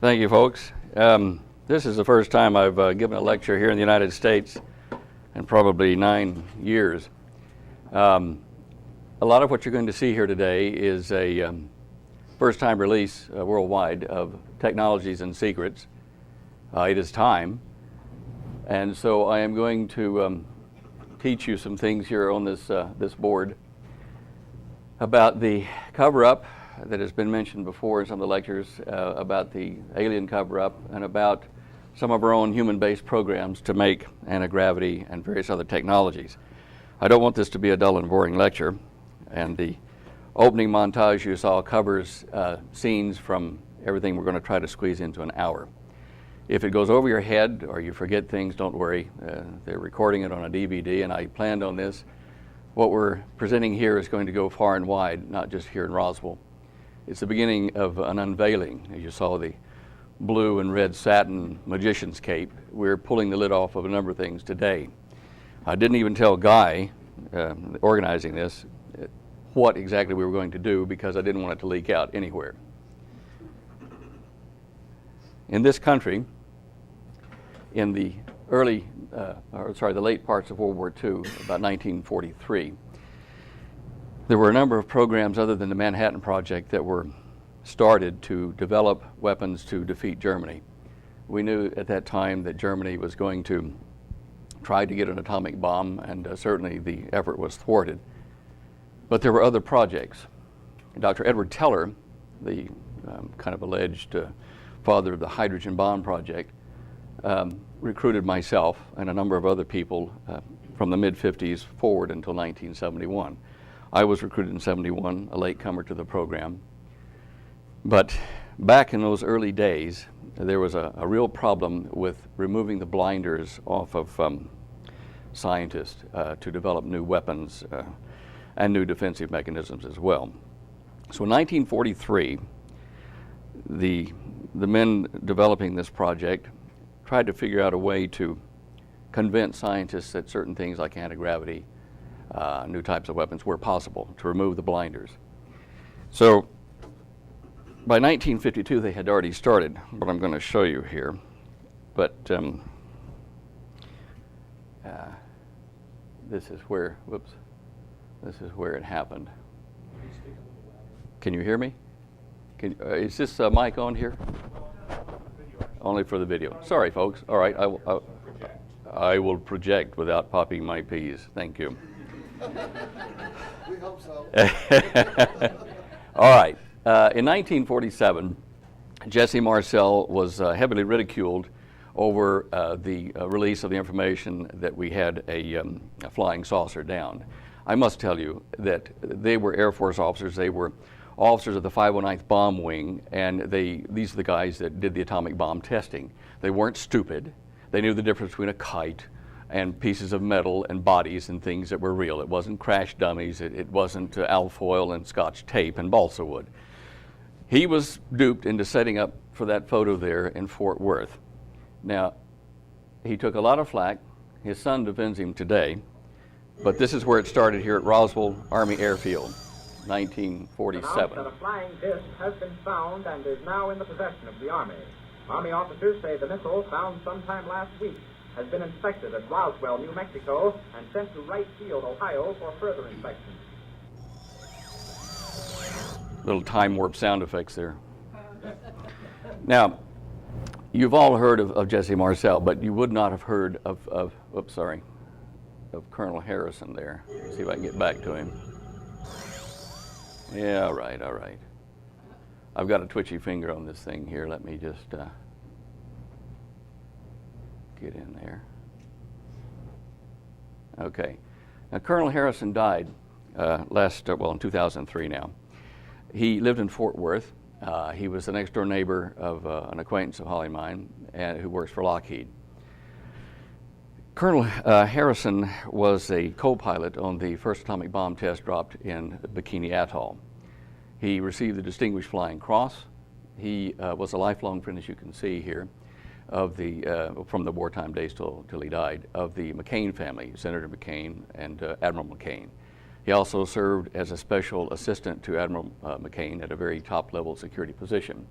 Thank you, folks. This is the first time I've given a lecture here in the United States in probably 9 years. A lot of what you're going to see here today is a first-time release worldwide of Technologies and Secrets. It is time, and so I am going to teach you some things here on this board about the cover-up that has been mentioned before in some of the lectures, about the alien cover-up and about some of our own human-based programs to make anti-gravity and various other technologies. I don't want this to be a dull and boring lecture, and the opening montage you saw covers scenes from everything we're going to try to squeeze into an hour. If it goes over your head or you forget things, don't worry. They're recording it on a DVD, and I planned on this. What we're presenting here is going to go far and wide, not just here in Roswell. It's the beginning of an unveiling. As you saw the blue and red satin magician's cape, we're pulling the lid off of a number of things today. I didn't even tell Guy, organizing this, what exactly we were going to do because I didn't want it to leak out anywhere. In this country, in the the late parts of World War II, about 1943, there were a number of programs other than the Manhattan Project that were started to develop weapons to defeat Germany. We knew at that time that Germany was going to try to get an atomic bomb, and certainly the effort was thwarted. But there were other projects. Dr. Edward Teller, the kind of alleged father of the hydrogen bomb project, recruited myself and a number of other people from the mid-50s forward until 1971. I was recruited in 71, a latecomer to the program. But back in those early days, there was a real problem with removing the blinders off of scientists to develop new weapons and new defensive mechanisms as well. So in 1943, the men developing this project tried to figure out a way to convince scientists that certain things like anti-gravity, new types of weapons were possible, to remove the blinders. So by 1952 they had already started what I'm going to show you here, but this is where, this is where it happened. Can you hear me? Is this mic on here? Only for the video. Sorry, folks. All right, I will project without popping my peas. Thank you. We hope so. All right. In 1947, Jesse Marcel was heavily ridiculed over the release of the information that we had a flying saucer down. I must tell you that they were Air Force officers. They were officers of the 509th Bomb Wing, and these are the guys that did the atomic bomb testing. They weren't stupid. They knew the difference between a kite and pieces of metal and bodies and things that were real. It wasn't crash dummies. It wasn't alfoil and Scotch tape and balsa wood. He was duped into setting up for that photo there in Fort Worth. Now, he took a lot of flack. His son defends him today, but this is where it started here at Roswell Army Airfield, 1947. That a flying disc has been found and is now in the possession of the Army. Army officers say the missile, found sometime last week, has been inspected at Roswell, New Mexico, and sent to Wright Field, Ohio, for further inspection. Little time warp sound effects there. Now, you've all heard of Jesse Marcel, but you would not have heard of Colonel Harrison there. Let's see if I can get back to him. Yeah, all right. I've got a twitchy finger on this thing here. Let me just get in there. Okay. Now, Colonel Harrison died in 2003 now. He lived in Fort Worth. He was the next door neighbor of an acquaintance of Holly mine who works for Lockheed. Colonel Harrison was a co-pilot on the first atomic bomb test dropped in Bikini Atoll. He received the Distinguished Flying Cross. He was a lifelong friend, as you can see here, of from the wartime days till he died, of the McCain family, Senator McCain and Admiral McCain. He also served as a special assistant to Admiral McCain at a very top-level security position.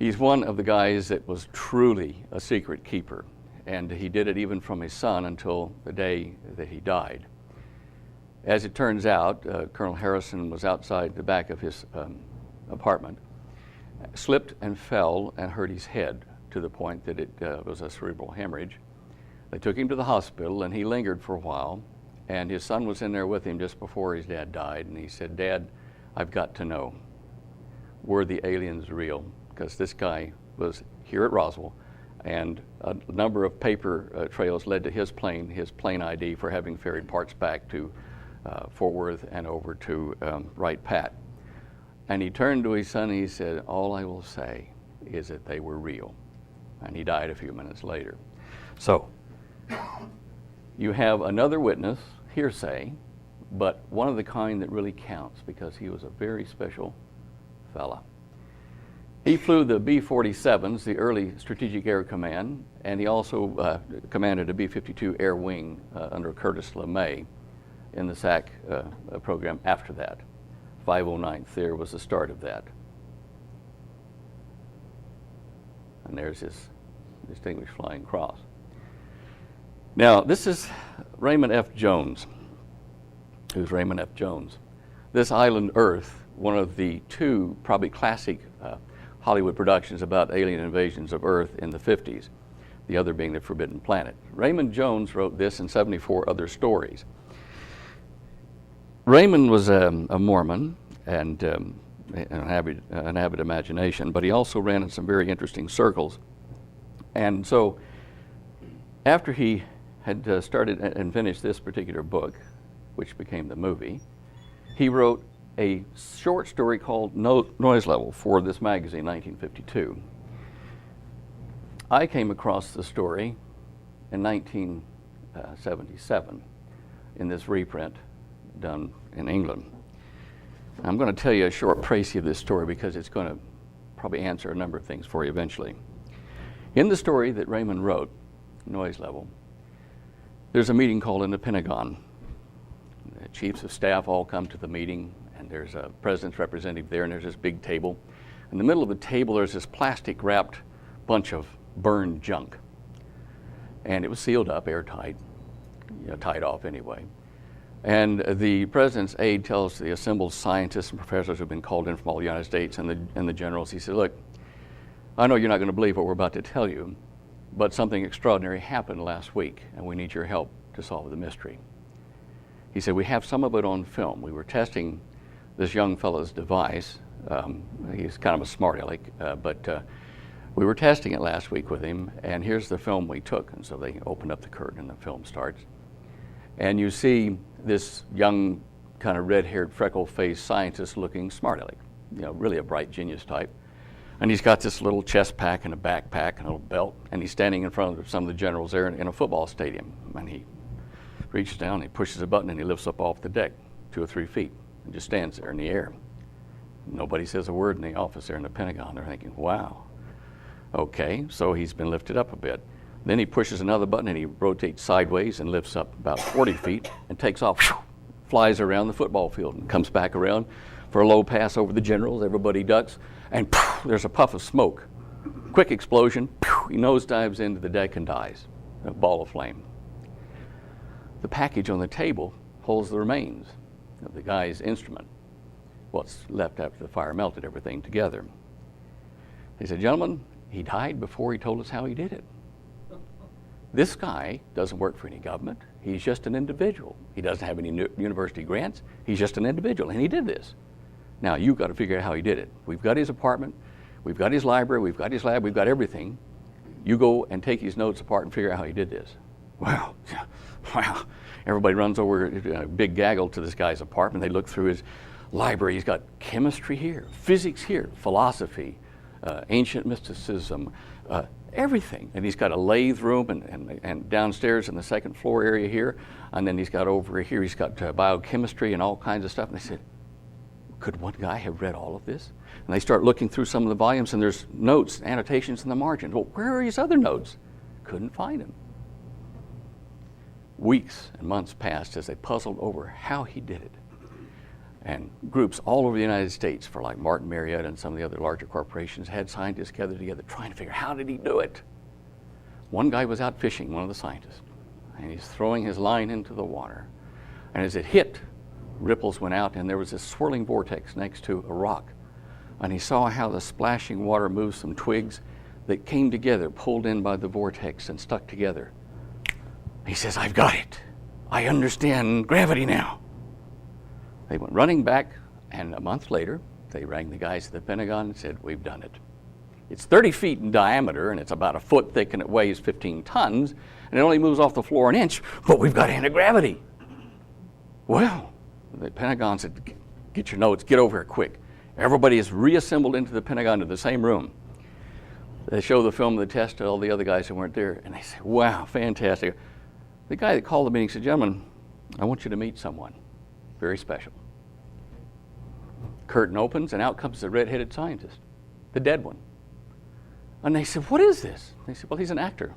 He's one of the guys that was truly a secret keeper, and he did it even from his son until the day that he died. As it turns out, Colonel Harrison was outside the back of his apartment, slipped and fell and hurt his head to the point that it was a cerebral hemorrhage. They took him to the hospital, and he lingered for a while, and his son was in there with him just before his dad died, and he said, "Dad, I've got to know, were the aliens real?" Because this guy was here at Roswell, and a number of paper trails led to his plane ID for having ferried parts back to Fort Worth and over to Wright Pat. And he turned to his son and he said, "All I will say is that they were real." And he died a few minutes later. So, you have another witness, hearsay, but one of the kind that really counts because he was a very special fella. He flew the B-47s, the early Strategic Air Command, and he also commanded a B-52 Air Wing under Curtis LeMay in the SAC program after that. 509th there was the start of that. And there's his Distinguished Flying Cross. Now, this is Raymond F. Jones. Who's Raymond F. Jones? This Island Earth, one of the two probably classic Hollywood productions about alien invasions of Earth in the 50s, the other being The Forbidden Planet. Raymond Jones wrote this and 74 other stories. Raymond was a Mormon and an avid imagination, but he also ran in some very interesting circles. And so after he had started and finished this particular book, which became the movie, he wrote a short story called Noise Level for this magazine, 1952. I came across the story in 1977 in this reprint done in England. I'm going to tell you a short précis of this story because it's going to probably answer a number of things for you eventually. In the story that Raymond wrote, Noise Level, there's a meeting called in the Pentagon. The chiefs of staff all come to the meeting, and there's a president's representative there, and there's this big table. In the middle of the table, there's this plastic-wrapped bunch of burned junk. And it was sealed up, airtight, tied off anyway. And the president's aide tells the assembled scientists and professors who've been called in from all the United States and the generals, he said, "Look, I know you're not going to believe what we're about to tell you, but something extraordinary happened last week, and we need your help to solve the mystery." He said, "We have some of it on film. We were testing this young fellow's device. He's kind of a smart aleck, but we were testing it last week with him, and here's the film we took." And so they opened up the curtain, and the film starts. And you see this young, kind of red-haired, freckle-faced scientist-looking smart aleck, really a bright genius type. And he's got this little chest pack and a backpack and a little belt, and he's standing in front of some of the generals there in a football stadium. And he reaches down, and he pushes a button, and he lifts up off the deck 2 or 3 feet and just stands there in the air. Nobody says a word in the office there in the Pentagon. They're thinking, wow, okay, so he's been lifted up a bit. Then he pushes another button, and he rotates sideways and lifts up about 40 feet and takes off, flies around the football field and comes back around for a low pass over the generals. Everybody ducks, and there's a puff of smoke. Quick explosion, he nosedives into the deck and dies, a ball of flame. The package on the table holds the remains of the guy's instrument, what's left after the fire melted everything together. He said, "Gentlemen, he died before he told us how he did it. This guy doesn't work for any government. He's just an individual. He doesn't have any university grants. He's just an individual, and he did this. Now, you've got to figure out how he did it. We've got his apartment. We've got his library. We've got his lab. We've got everything. You go and take his notes apart and figure out how he did this." Wow. Wow. Everybody runs over a big gaggle to this guy's apartment. They look through his library. He's got chemistry here, physics here, philosophy, ancient mysticism, everything. And he's got a lathe room and downstairs in the second floor area here. And then he's got over here, he's got biochemistry and all kinds of stuff. And they said, could one guy have read all of this? And they start looking through some of the volumes, and there's notes, annotations in the margins. Well, where are his other notes? Couldn't find them. Weeks and months passed as they puzzled over how he did it. And groups all over the United States, for like Martin Marietta and some of the other larger corporations, had scientists gathered together trying to figure out how did he do it. One guy was out fishing, one of the scientists, and he's throwing his line into the water. And as it hit, ripples went out, and there was this swirling vortex next to a rock. And he saw how the splashing water moved some twigs that came together, pulled in by the vortex and stuck together. He says, "I've got it. I understand gravity now." They went running back, and a month later, they rang the guys at the Pentagon and said, "We've done it. It's 30 feet in diameter, and it's about a foot thick, and it weighs 15 tons, and it only moves off the floor an inch, but we've got anti-gravity." Well, the Pentagon said, "Get your notes, get over here quick." Everybody is reassembled into the Pentagon to the same room. They show the film of the test to all the other guys who weren't there, and they say, "Wow, fantastic." The guy that called the meeting said, "Gentlemen, I want you to meet someone very special." Curtain opens, and out comes the red-headed scientist, the dead one. And they said, "What is this?" They said, "Well, he's an actor.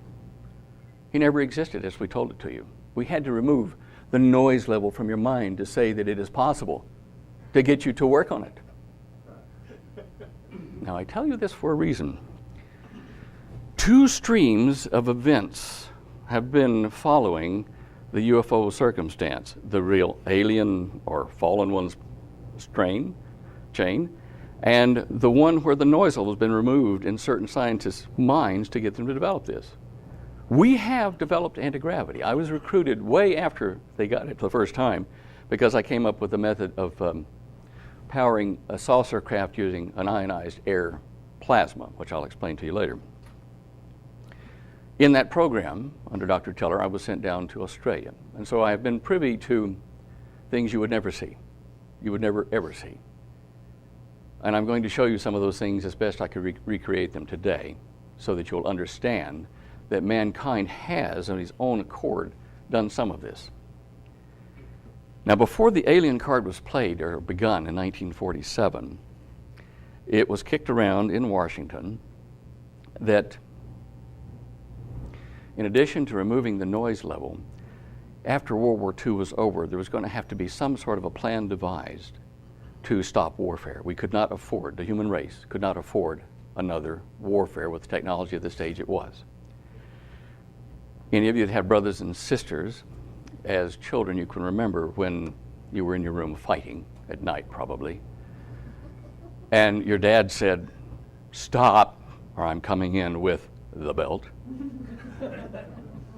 He never existed as we told it to you. We had to remove the noise level from your mind to say that it is possible to get you to work on it." Now, I tell you this for a reason. Two streams of events have been following the UFO circumstance: the real alien or fallen one's chain, and the one where the noise level has been removed in certain scientists' minds to get them to develop this. We have developed anti-gravity. I was recruited way after they got it for the first time because I came up with a method of powering a saucer craft using an ionized air plasma, which I'll explain to you later. In that program, under Dr. Teller, I was sent down to Australia. And so I have been privy to things you would never see. You would never, ever see. And I'm going to show you some of those things as best I could recreate them today so that you'll understand that mankind has, on its own accord, done some of this. Now, before the alien card was played or begun in 1947, it was kicked around in Washington that in addition to removing the noise level, after World War II was over, there was going to have to be some sort of a plan devised to stop warfare. We could not afford, the human race could not afford another warfare with the technology at the stage it was. Any of you that have brothers and sisters, as children, you can remember when you were in your room fighting at night, probably, and your dad said, "Stop, or I'm coming in with the belt."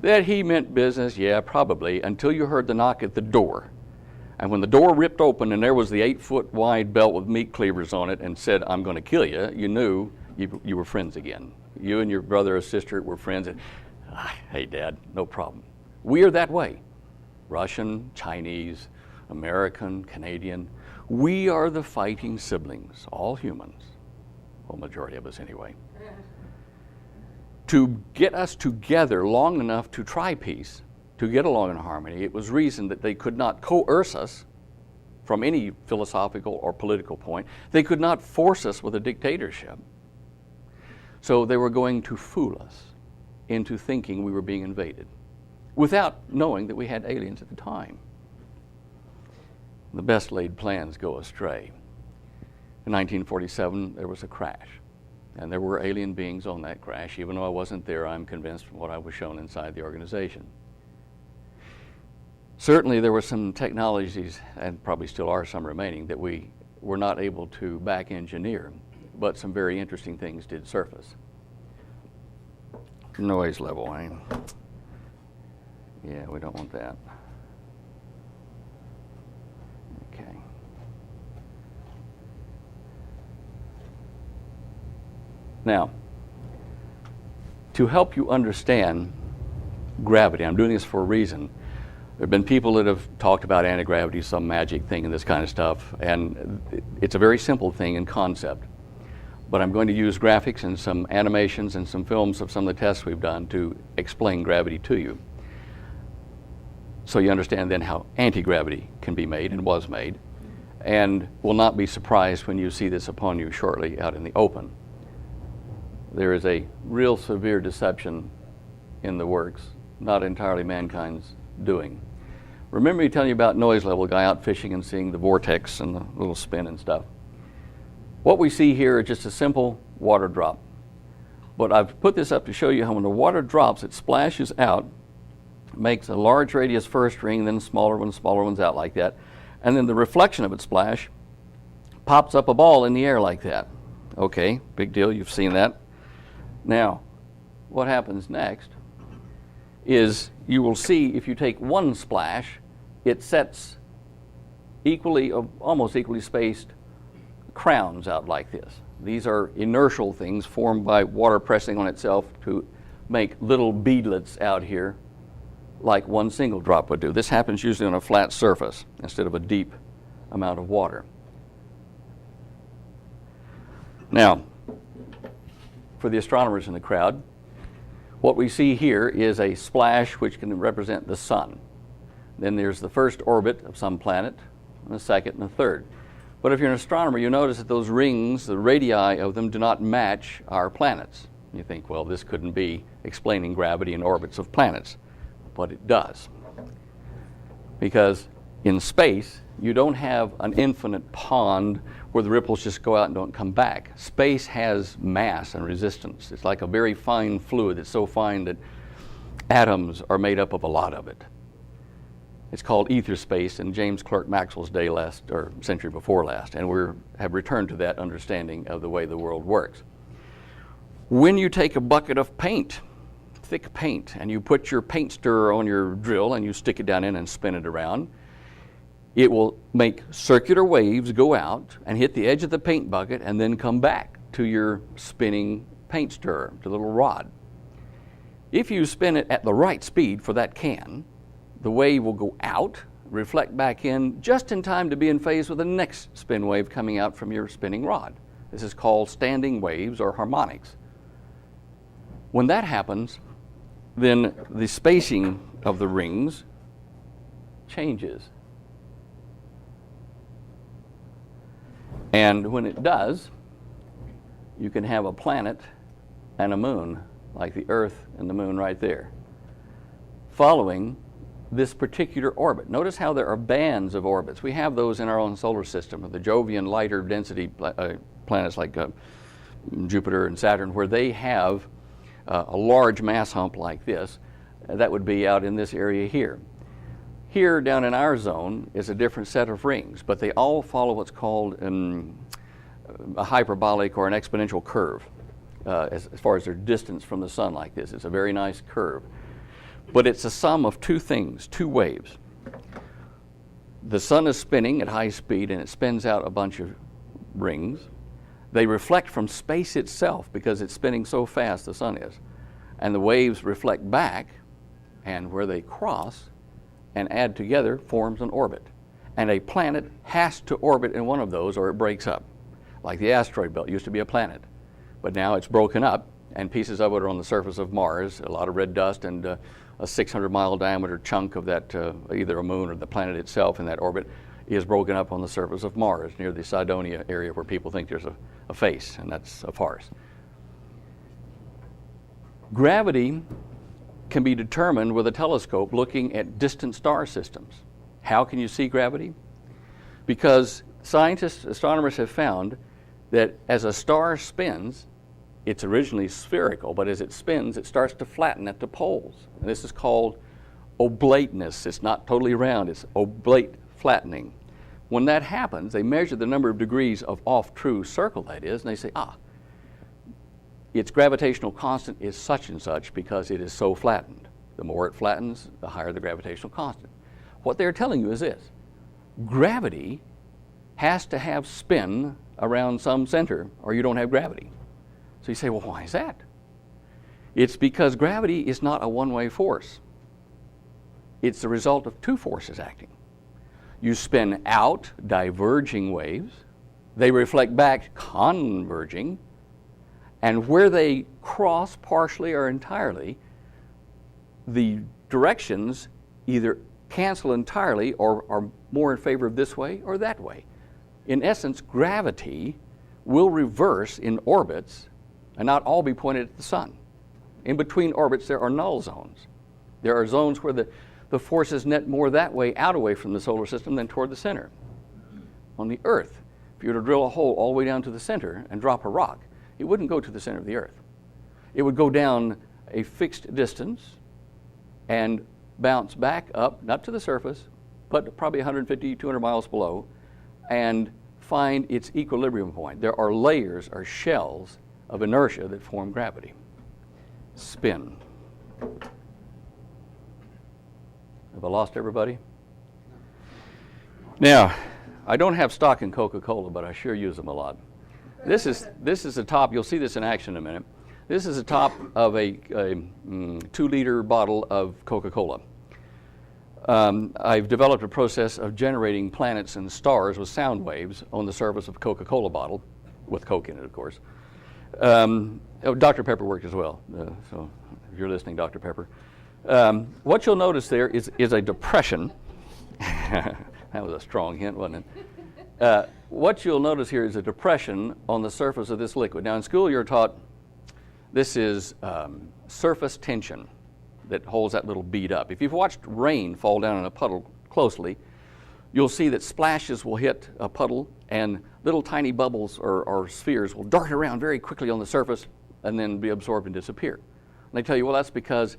That he meant business, yeah, probably, until you heard the knock at the door. And when the door ripped open and there was the 8-foot wide belt with meat cleavers on it and said, "I'm going to kill you," you knew you were friends again. You and your brother or sister were friends. And, "Hey, Dad, no problem." We are that way. Russian, Chinese, American, Canadian. We are the fighting siblings, all humans. Well, majority of us anyway. To get us together long enough to try peace, to get along in harmony, it was reasoned that they could not coerce us from any philosophical or political point. They could not force us with a dictatorship. So they were going to fool us into thinking we were being invaded without knowing that we had aliens at the time. The best laid plans go astray. In 1947, there was a crash. And there were alien beings on that crash. Even though I wasn't there, I'm convinced from what I was shown inside the organization. Certainly there were some technologies, and probably still are some remaining, that we were not able to back engineer, but some very interesting things did surface. Noise level, yeah, we don't want that. Okay. Now, to help you understand gravity, I'm doing this for a reason. There have been people that have talked about anti-gravity, some magic thing and this kind of stuff, and it's a very simple thing in concept. But I'm going to use graphics and some animations and some films of some of the tests we've done to explain gravity to you. So you understand then how anti-gravity can be made and was made, and will not be surprised when you see this upon you shortly out in the open. There is a real severe deception in the works, not entirely mankind's doing, Remember me telling you about noise level, a guy out fishing and seeing the vortex and the little spin and stuff. What we see here is just a simple water drop. But I've put this up to show you how when the water drops, it splashes out, makes a large radius first ring, then smaller ones out like that. And then the reflection of its splash pops up a ball in the air like that. Okay, big deal, you've seen that. Now, what happens next is you will see if you take one splash, it sets almost equally spaced crowns out like this. These are inertial things formed by water pressing on itself to make little beadlets out here like one single drop would do. This happens usually on a flat surface instead of a deep amount of water. Now, for the astronomers in the crowd, what we see here is a splash which can represent the sun. Then there's the first orbit of some planet, and a second and a third. But if you're an astronomer, you notice that those rings, the radii of them, do not match our planets. You think, well, this couldn't be explaining gravity and orbits of planets. But it does. Because in space, you don't have an infinite pond where the ripples just go out and don't come back. Space has mass and resistance. It's like a very fine fluid that's so fine that atoms are made up of a lot of it. It's called ether space in James Clerk Maxwell's day century before last, and we have returned to that understanding of the way the world works. When you take a bucket of paint, thick paint, and you put your paint stirrer on your drill and you stick it down in and spin it around, it will make circular waves go out and hit the edge of the paint bucket and then come back to your spinning paint stirrer, the little rod. If you spin it at the right speed for that can, the wave will go out, reflect back in, just in time to be in phase with the next spin wave coming out from your spinning rod. This is called standing waves or harmonics. When that happens, then the spacing of the rings changes. And when it does, you can have a planet and a moon, like the Earth and the moon right there, following this particular orbit. Notice how there are bands of orbits. We have those in our own solar system, the Jovian lighter density planets like Jupiter and Saturn, where they have a large mass hump like this. That would be out in this area here. Here down in our zone is a different set of rings, but they all follow what's called a hyperbolic or an exponential curve as far as their distance from the sun like this. It's a very nice curve. But it's a sum of two things, two waves. The sun is spinning at high speed and it spins out a bunch of rings. They reflect from space itself because it's spinning so fast, the sun is. And the waves reflect back, and where they cross and add together forms an orbit. And a planet has to orbit in one of those or it breaks up. Like the asteroid belt used to be a planet, but now it's broken up and pieces of it are on the surface of Mars, a lot of red dust and a 600-mile diameter chunk of that, either a moon or the planet itself in that orbit, is broken up on the surface of Mars near the Cydonia area where people think there's a face, and that's a farce. Gravity can be determined with a telescope looking at distant star systems. How can you see gravity? Because scientists, astronomers have found that as a star spins, it's originally spherical, but as it spins, it starts to flatten at the poles. And this is called oblateness. It's not totally round, it's oblate flattening. When that happens, they measure the number of degrees of off-true circle that is, and they say, its gravitational constant is such and such because it is so flattened. The more it flattens, the higher the gravitational constant. What they're telling you is this: gravity has to have spin around some center or you don't have gravity. So you say, well, why is that? It's because gravity is not a one-way force. It's the result of two forces acting. You spin out diverging waves, they reflect back converging, and where they cross partially or entirely, the directions either cancel entirely or are more in favor of this way or that way. In essence, gravity will reverse in orbits and not all be pointed at the sun. In between orbits, there are null zones. There are zones where the forces net more that way out away from the solar system than toward the center. On the Earth, if you were to drill a hole all the way down to the center and drop a rock, it wouldn't go to the center of the Earth. It would go down a fixed distance and bounce back up, not to the surface, but probably 150, 200 miles below, and find its equilibrium point. There are layers or shells of inertia that form gravity. Spin. Have I lost everybody? Now, I don't have stock in Coca-Cola, but I sure use them a lot. This is the top. You'll see this in action in a minute. This is the top of a 2-liter bottle of Coca-Cola. I've developed a process of generating planets and stars with sound waves on the surface of a Coca-Cola bottle, with Coke in it, of course. Dr. Pepper worked as well, so if you're listening, Dr. Pepper. What you'll notice there is a depression. That was a strong hint, wasn't it? What you'll notice here is a depression on the surface of this liquid. Now, in school, you're taught this is surface tension that holds that little bead up. If you've watched rain fall down in a puddle closely, you'll see that splashes will hit a puddle and little tiny bubbles or spheres will dart around very quickly on the surface and then be absorbed and disappear. And they tell you, well, that's because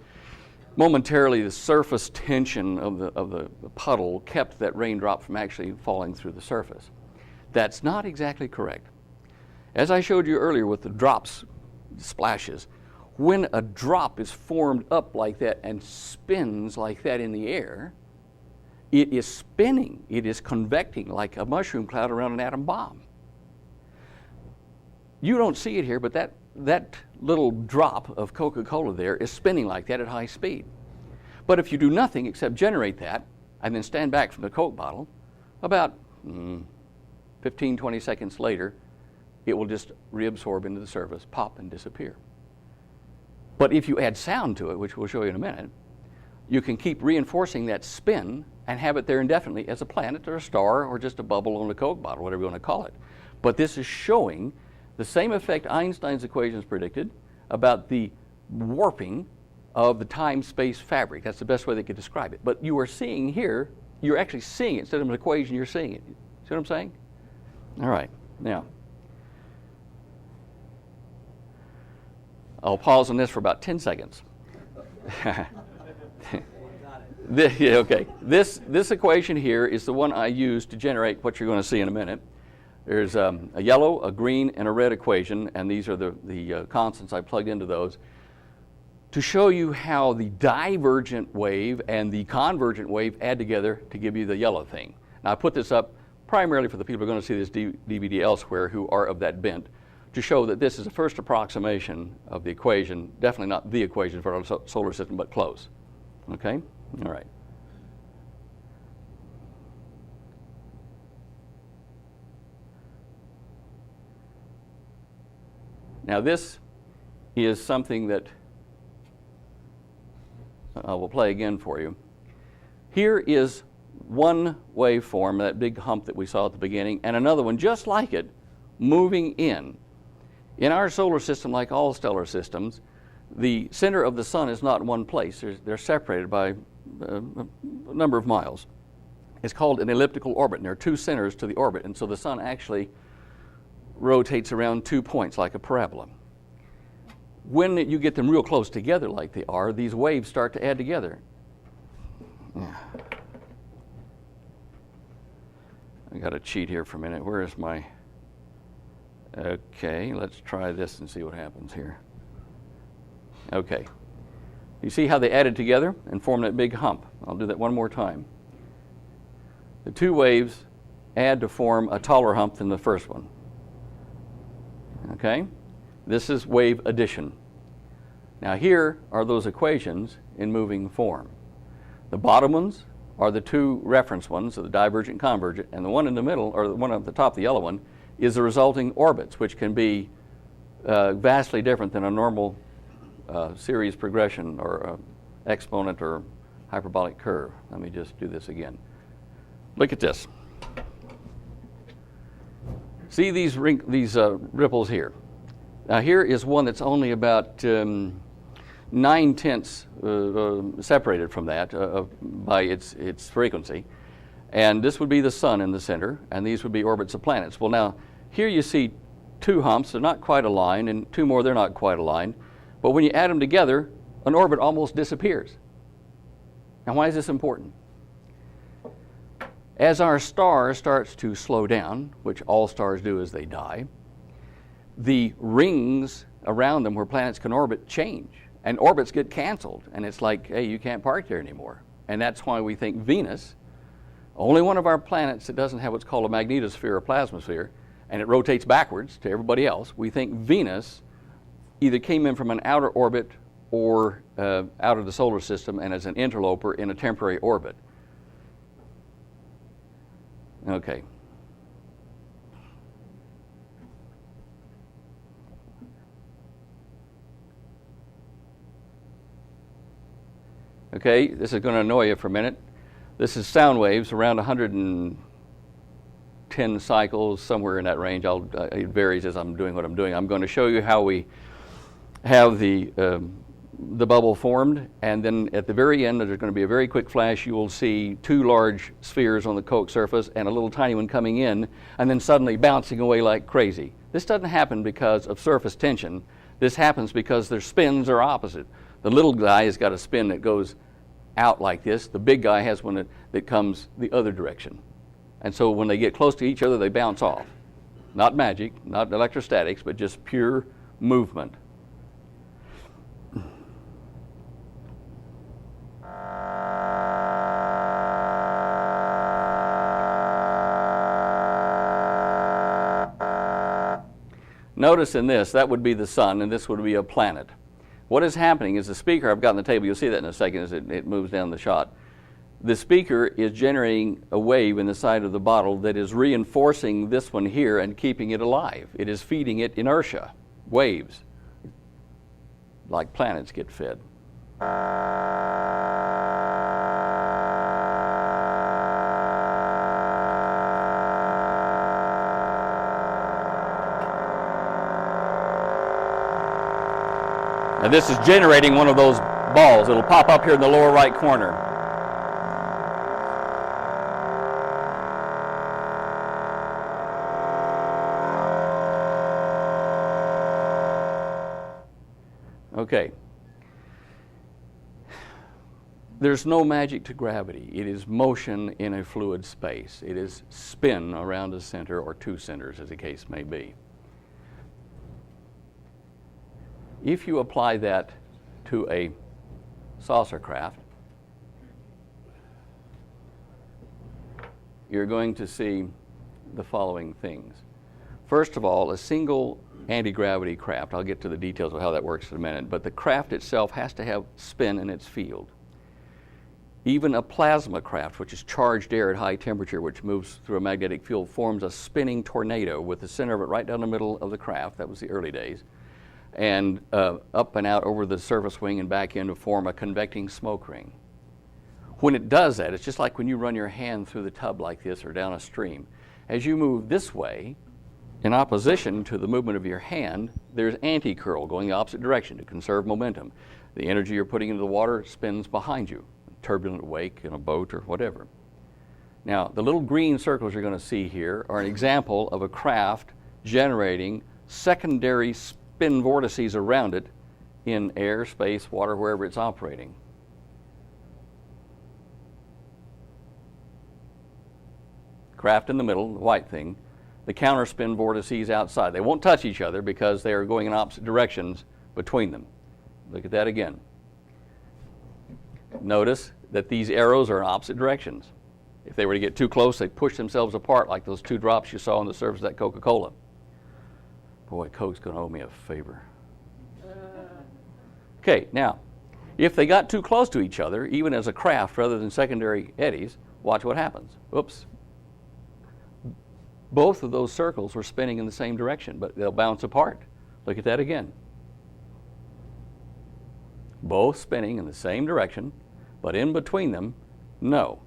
momentarily the surface tension of the puddle kept that raindrop from actually falling through the surface. That's not exactly correct. As I showed you earlier with the drops, splashes, when a drop is formed up like that and spins like that in the air, it is spinning, it is convecting like a mushroom cloud around an atom bomb. You don't see it here, but that little drop of Coca-Cola there is spinning like that at high speed. But if you do nothing except generate that and then stand back from the Coke bottle, about 15, 20 seconds later, it will just reabsorb into the surface, pop, and disappear. But if you add sound to it, which we'll show you in a minute, you can keep reinforcing that spin and have it there indefinitely as a planet or a star or just a bubble on a Coke bottle, whatever you want to call it. But this is showing the same effect Einstein's equations predicted about the warping of the time-space fabric. That's the best way they could describe it. But you are seeing here, you're actually seeing it. Instead of an equation, you're seeing it. See what I'm saying? All right. Now, I'll pause on this for about 10 seconds. Okay. This equation here is the one I use to generate what you're going to see in a minute. There's a yellow, a green, and a red equation, and these are the constants I plugged into those to show you how the divergent wave and the convergent wave add together to give you the yellow thing. Now, I put this up primarily for the people who are going to see this DVD elsewhere who are of that bent, to show that this is a first approximation of the equation, definitely not the equation for our solar system, but close. Okay? All right. Now this is something that I will play again for you. Here is one waveform, that big hump that we saw at the beginning, and another one just like it, moving in. In our solar system, like all stellar systems, the center of the sun is not in one place. They're separated by a number of miles. It's called an elliptical orbit, and there are two centers to the orbit, and so the sun actually rotates around 2 points like a parabola. When you get them real close together like they are, these waves start to add together. I got to cheat here for a minute. Where is my... Okay, let's try this and see what happens here. Okay. You see how they added together and formed that big hump? I'll do that one more time. The two waves add to form a taller hump than the first one. Okay? This is wave addition. Now here are those equations in moving form. The bottom ones are the two reference ones, so the divergent, convergent, and the one in the middle, or the one at the top, the yellow one, is the resulting orbits, which can be vastly different than a normal series progression or exponent or hyperbolic curve. Let me just do this again. Look at this. See these ripples here. Now here is one that's only about 9/10 separated from that by its frequency. And this would be the sun in the center, and these would be orbits of planets. Well, now, here you see two humps. They're not quite aligned, and two more, they're not quite aligned. But when you add them together, an orbit almost disappears. Now, why is this important? As our star starts to slow down, which all stars do as they die, the rings around them where planets can orbit change, and orbits get canceled. And it's like, hey, you can't park there anymore. And that's why we think Venus, only one of our planets that doesn't have what's called a magnetosphere or plasmasphere, and it rotates backwards to everybody else, we think Venus either came in from an outer orbit or out of the solar system and as an interloper in a temporary orbit. Okay. Okay, this is going to annoy you for a minute. This is sound waves around 110 cycles, somewhere in that range. It varies as I'm doing what I'm doing. I'm going to show you how we have the bubble formed, and then at the very end, there's going to be a very quick flash. You will see two large spheres on the Coke surface and a little tiny one coming in, and then suddenly bouncing away like crazy. This doesn't happen because of surface tension. This happens because their spins are opposite. The little guy has got a spin that goes out like this. The big guy has one that comes the other direction. And so when they get close to each other, they bounce off. Not magic, not electrostatics, but just pure movement. Notice in this, that would be the sun, and this would be a planet. What is happening is the speaker, I've got on the table, you'll see that in a second as it moves down the shot. The speaker is generating a wave in the side of the bottle that is reinforcing this one here and keeping it alive. It is feeding it inertia, waves, like planets get fed. And this is generating one of those balls. It'll pop up here in the lower right corner. Okay. There's no magic to gravity. It is motion in a fluid space. It is spin around a center or two centers, as the case may be. If you apply that to a saucer craft, you're going to see the following things. First of all, a single anti-gravity craft, I'll get to the details of how that works in a minute, but the craft itself has to have spin in its field. Even a plasma craft, which is charged air at high temperature, which moves through a magnetic field, forms a spinning tornado with the center of it right down the middle of the craft. That was the early days. And up and out over the surface wing and back in to form a convecting smoke ring. When it does that, it's just like when you run your hand through the tub like this or down a stream. As you move this way, in opposition to the movement of your hand, there's anti-curl going the opposite direction to conserve momentum. The energy you're putting into the water spins behind you, a turbulent wake in a boat or whatever. Now, the little green circles you're going to see here are an example of a craft generating secondary spin vortices around it in air, space, water, wherever it's operating. Craft in the middle, the white thing, the counterspin vortices outside. They won't touch each other because they are going in opposite directions between them. Look at that again. Notice that these arrows are in opposite directions. If they were to get too close, they'd push themselves apart like those two drops you saw on the surface of that Coca-Cola. Boy, Coke's going to owe me a favor. Okay, now, if they got too close to each other, even as a craft rather than secondary eddies, watch what happens. Oops. Both of those circles were spinning in the same direction, but they'll bounce apart. Look at that again. Both spinning in the same direction, but in between them, no.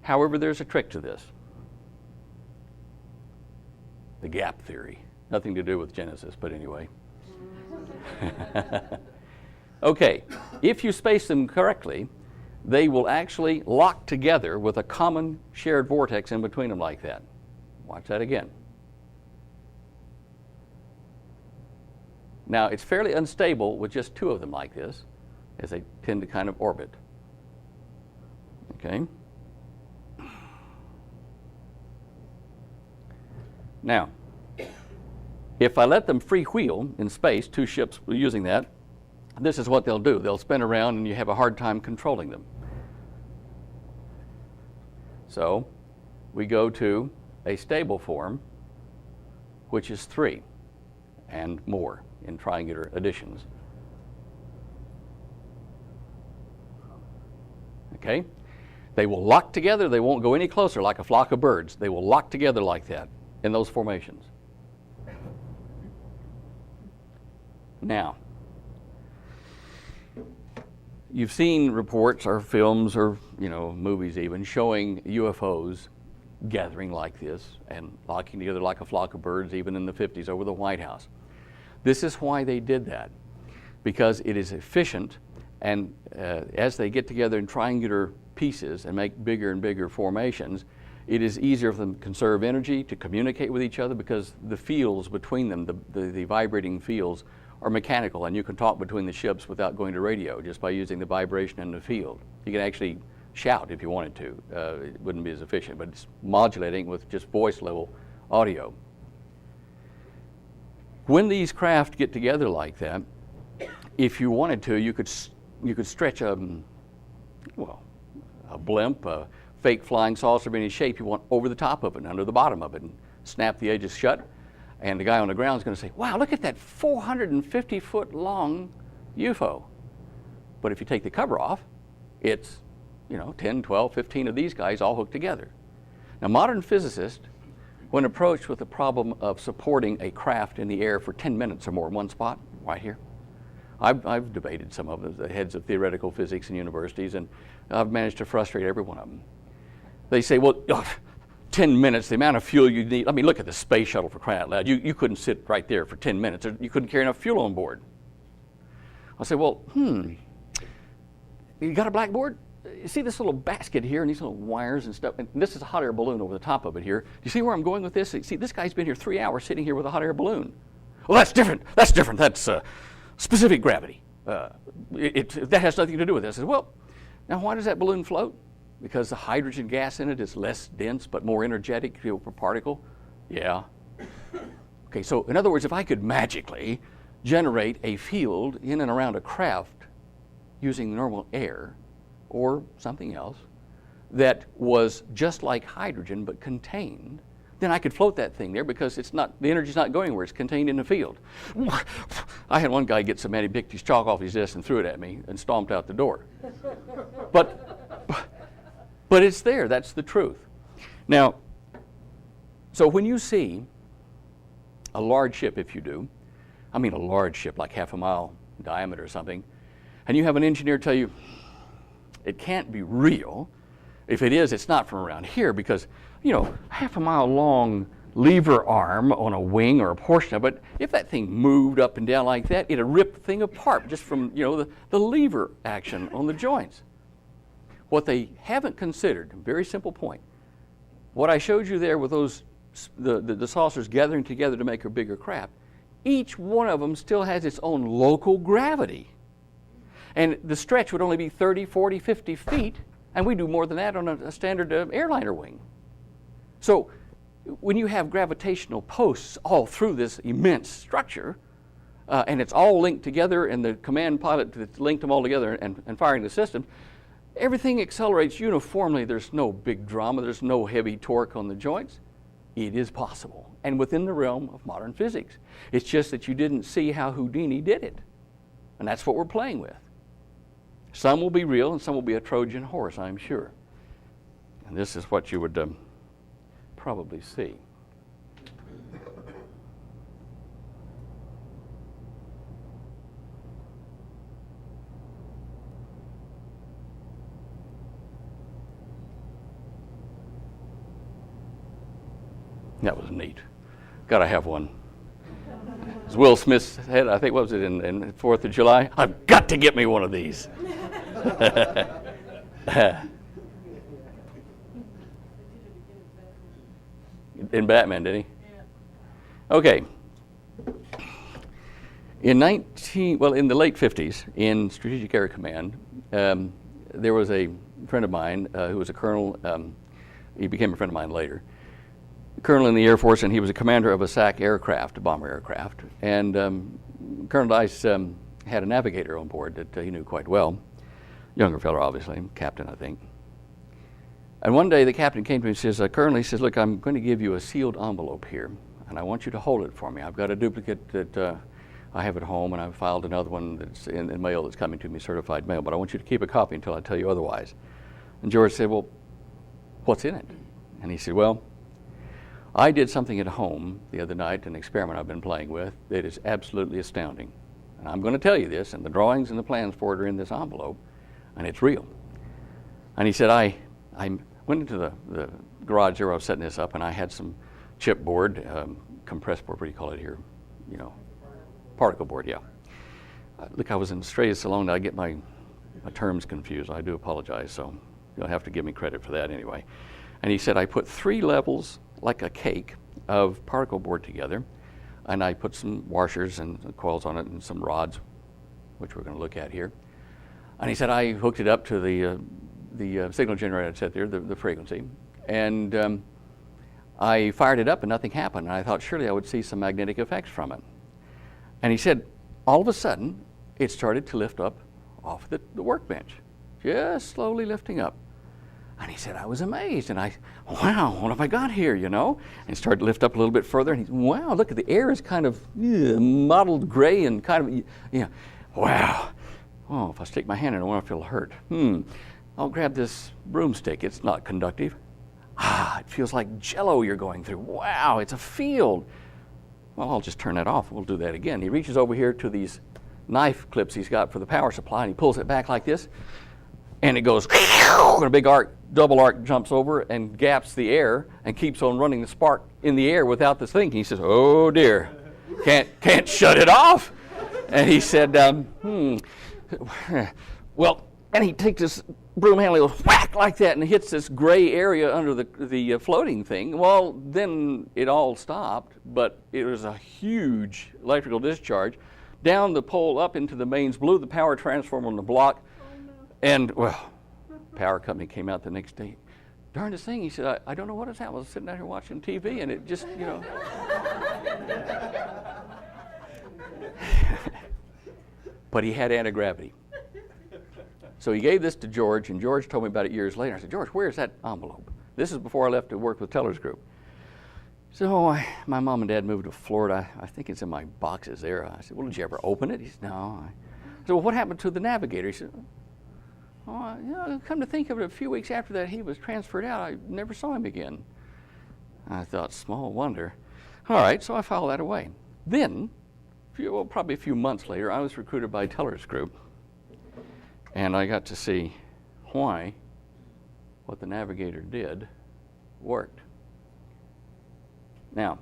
However, there's a trick to this. The gap theory. Nothing to do with Genesis, but anyway. Okay, if you space them correctly, they will actually lock together with a common shared vortex in between them like that. Watch that again. Now, it's fairly unstable with just two of them like this, as they tend to kind of orbit. Okay? Now, if I let them freewheel in space, two ships using that, this is what they'll do. They'll spin around and you have a hard time controlling them. So, we go to a stable form, which is 3 and more in triangular additions. Okay? They will lock together. They won't go any closer like a flock of birds. They will lock together like that in those formations. Now, you've seen reports or films or, movies even showing UFOs gathering like this and locking together like a flock of birds, even in the 50s over the White House. This is why they did that, because it is efficient, and as they get together in triangular pieces and make bigger and bigger formations, it is easier for them to conserve energy, to communicate with each other, because the fields between them, the vibrating fields, are mechanical, and you can talk between the ships without going to radio just by using the vibration in the field. You can actually shout if you wanted to. It wouldn't be as efficient, but it's modulating with just voice level audio. When these craft get together like that, if you wanted to, you could stretch a blimp, a fake flying saucer of any shape you want over the top of it and under the bottom of it, and snap the edges shut. And the guy on the ground is going to say, wow, look at that 450-foot long UFO. But if you take the cover off, it's 10, 12, 15 of these guys all hooked together. Now, modern physicists, when approached with the problem of supporting a craft in the air for 10 minutes or more in one spot, right here, I've debated some of the heads of theoretical physics in universities, and I've managed to frustrate every one of them. They say, well, 10 minutes, the amount of fuel you need. I mean, look at the space shuttle, for crying out loud. You couldn't sit right there for 10 minutes. You couldn't carry enough fuel on board. I say, well, you got a blackboard? You see this little basket here and these little wires and stuff? And this is a hot air balloon over the top of it here. Do you see where I'm going with this? See, this guy's been here 3 hours sitting here with a hot air balloon. Well, that's different. That's different. That's specific gravity. That has nothing to do with this. I said, well, now why does that balloon float? Because the hydrogen gas in it is less dense but more energetic per particle? Yeah. Okay, so in other words, if I could magically generate a field in and around a craft using normal air or something else that was just like hydrogen but contained, then I could float that thing there, because the energy's not going anywhere, it's contained in the field. I had one guy get some anti-Pictus chalk off his desk and threw it at me and stomped out the door. But it's there, that's the truth. Now, so when you see a large ship, if you do, I mean a large ship like half a mile diameter or something, and you have an engineer tell you it can't be real. If it is, it's not from around here, because, half a mile long lever arm on a wing or a portion of it, if that thing moved up and down like that, it'd rip the thing apart just from, the lever action on the joints. What they haven't considered, very simple point, what I showed you there with the saucers gathering together to make a bigger craft, each one of them still has its own local gravity. And the stretch would only be 30, 40, 50 feet, and we do more than that on a standard airliner wing. So when you have gravitational posts all through this immense structure, and it's all linked together, and the command pilot that's linked them all together and firing the system, everything accelerates uniformly. There's no big drama. There's no heavy torque on the joints. It is possible, and within the realm of modern physics. It's just that you didn't see how Houdini did it, and that's what we're playing with. Some will be real, and some will be a Trojan horse, I'm sure. And this is what you would probably see. That was neat. Got to have one. As Will Smith said, I think, what was it, in 4th of July? I've got to get me one of these. In Batman, did he? Okay. In the late 50s, in Strategic Air Command, there was a friend of mine who was a colonel. He became a friend of mine later. Colonel in the Air Force, and he was a commander of a SAC aircraft, a bomber aircraft. And Colonel Dice had a navigator on board that he knew quite well. Younger fellow, obviously, captain, I think. And one day the captain came to me and says, Colonel, he says, look, I'm going to give you a sealed envelope here, and I want you to hold it for me. I've got a duplicate that I have at home, and I've filed another one that's in mail that's coming to me, certified mail, but I want you to keep a copy until I tell you otherwise. And George said, well, what's in it? And he said, well, I did something at home the other night, an experiment I've been playing with, that is absolutely astounding. And I'm going to tell you this, and the drawings and the plans for it are in this envelope, and it's real. And he said, I went into the garage where I was setting this up, and I had some chipboard, compressed board, what do you call it here? You know, particle board, yeah. Look, I was in Australia so long that I get my terms confused. I do apologize, so you'll have to give me credit for that anyway. And he said, I put 3 levels, like a cake, of particle board together, and I put some washers and coils on it and some rods, which we're going to look at here. And he said, I hooked it up to the signal generator that set there, the frequency, and I fired it up and nothing happened. And I thought surely I would see some magnetic effects from it. And he said, all of a sudden, it started to lift up off the workbench, just slowly lifting up. And he said, I was amazed. And wow, what have I got here, you know? And started to lift up a little bit further. And he said, wow, look, the air is kind of mottled gray and kind of, wow. Oh, if I stick my hand in it, I wonder if it'll hurt. I'll grab this broomstick. It's not conductive. It feels like jello you're going through. Wow, it's a field. Well, I'll just turn that off. We'll do that again. He reaches over here to these knife clips he's got for the power supply, and he pulls it back like this, and it goes, and a big arc, double arc jumps over and gaps the air and keeps on running the spark in the air without this thinking. He says, oh dear, can't shut it off. And he said, well, and he takes this broom handle, goes whack like that, and hits this gray area under the floating thing. Well, then it all stopped, but it was a huge electrical discharge down the pole up into the mains, blew the power transformer on the block, and, well, power company came out the next day. Darndest thing, he said, I don't know what has happened. I was sitting out here watching TV, and it just, But he had anti-gravity. So he gave this to George, and George told me about it years later. I said, George, where's that envelope? This is before I left to work with Teller's group. So my mom and dad moved to Florida. I think it's in my boxes there. I said, well, did you ever open it? He said, no. I said, well, what happened to the navigator? He said, come to think of it, a few weeks after that, he was transferred out. I never saw him again. I thought, small wonder. All right, so I filed that away. Then, probably a few months later, I was recruited by Teller's group. And I got to see why what the navigator did worked. Now,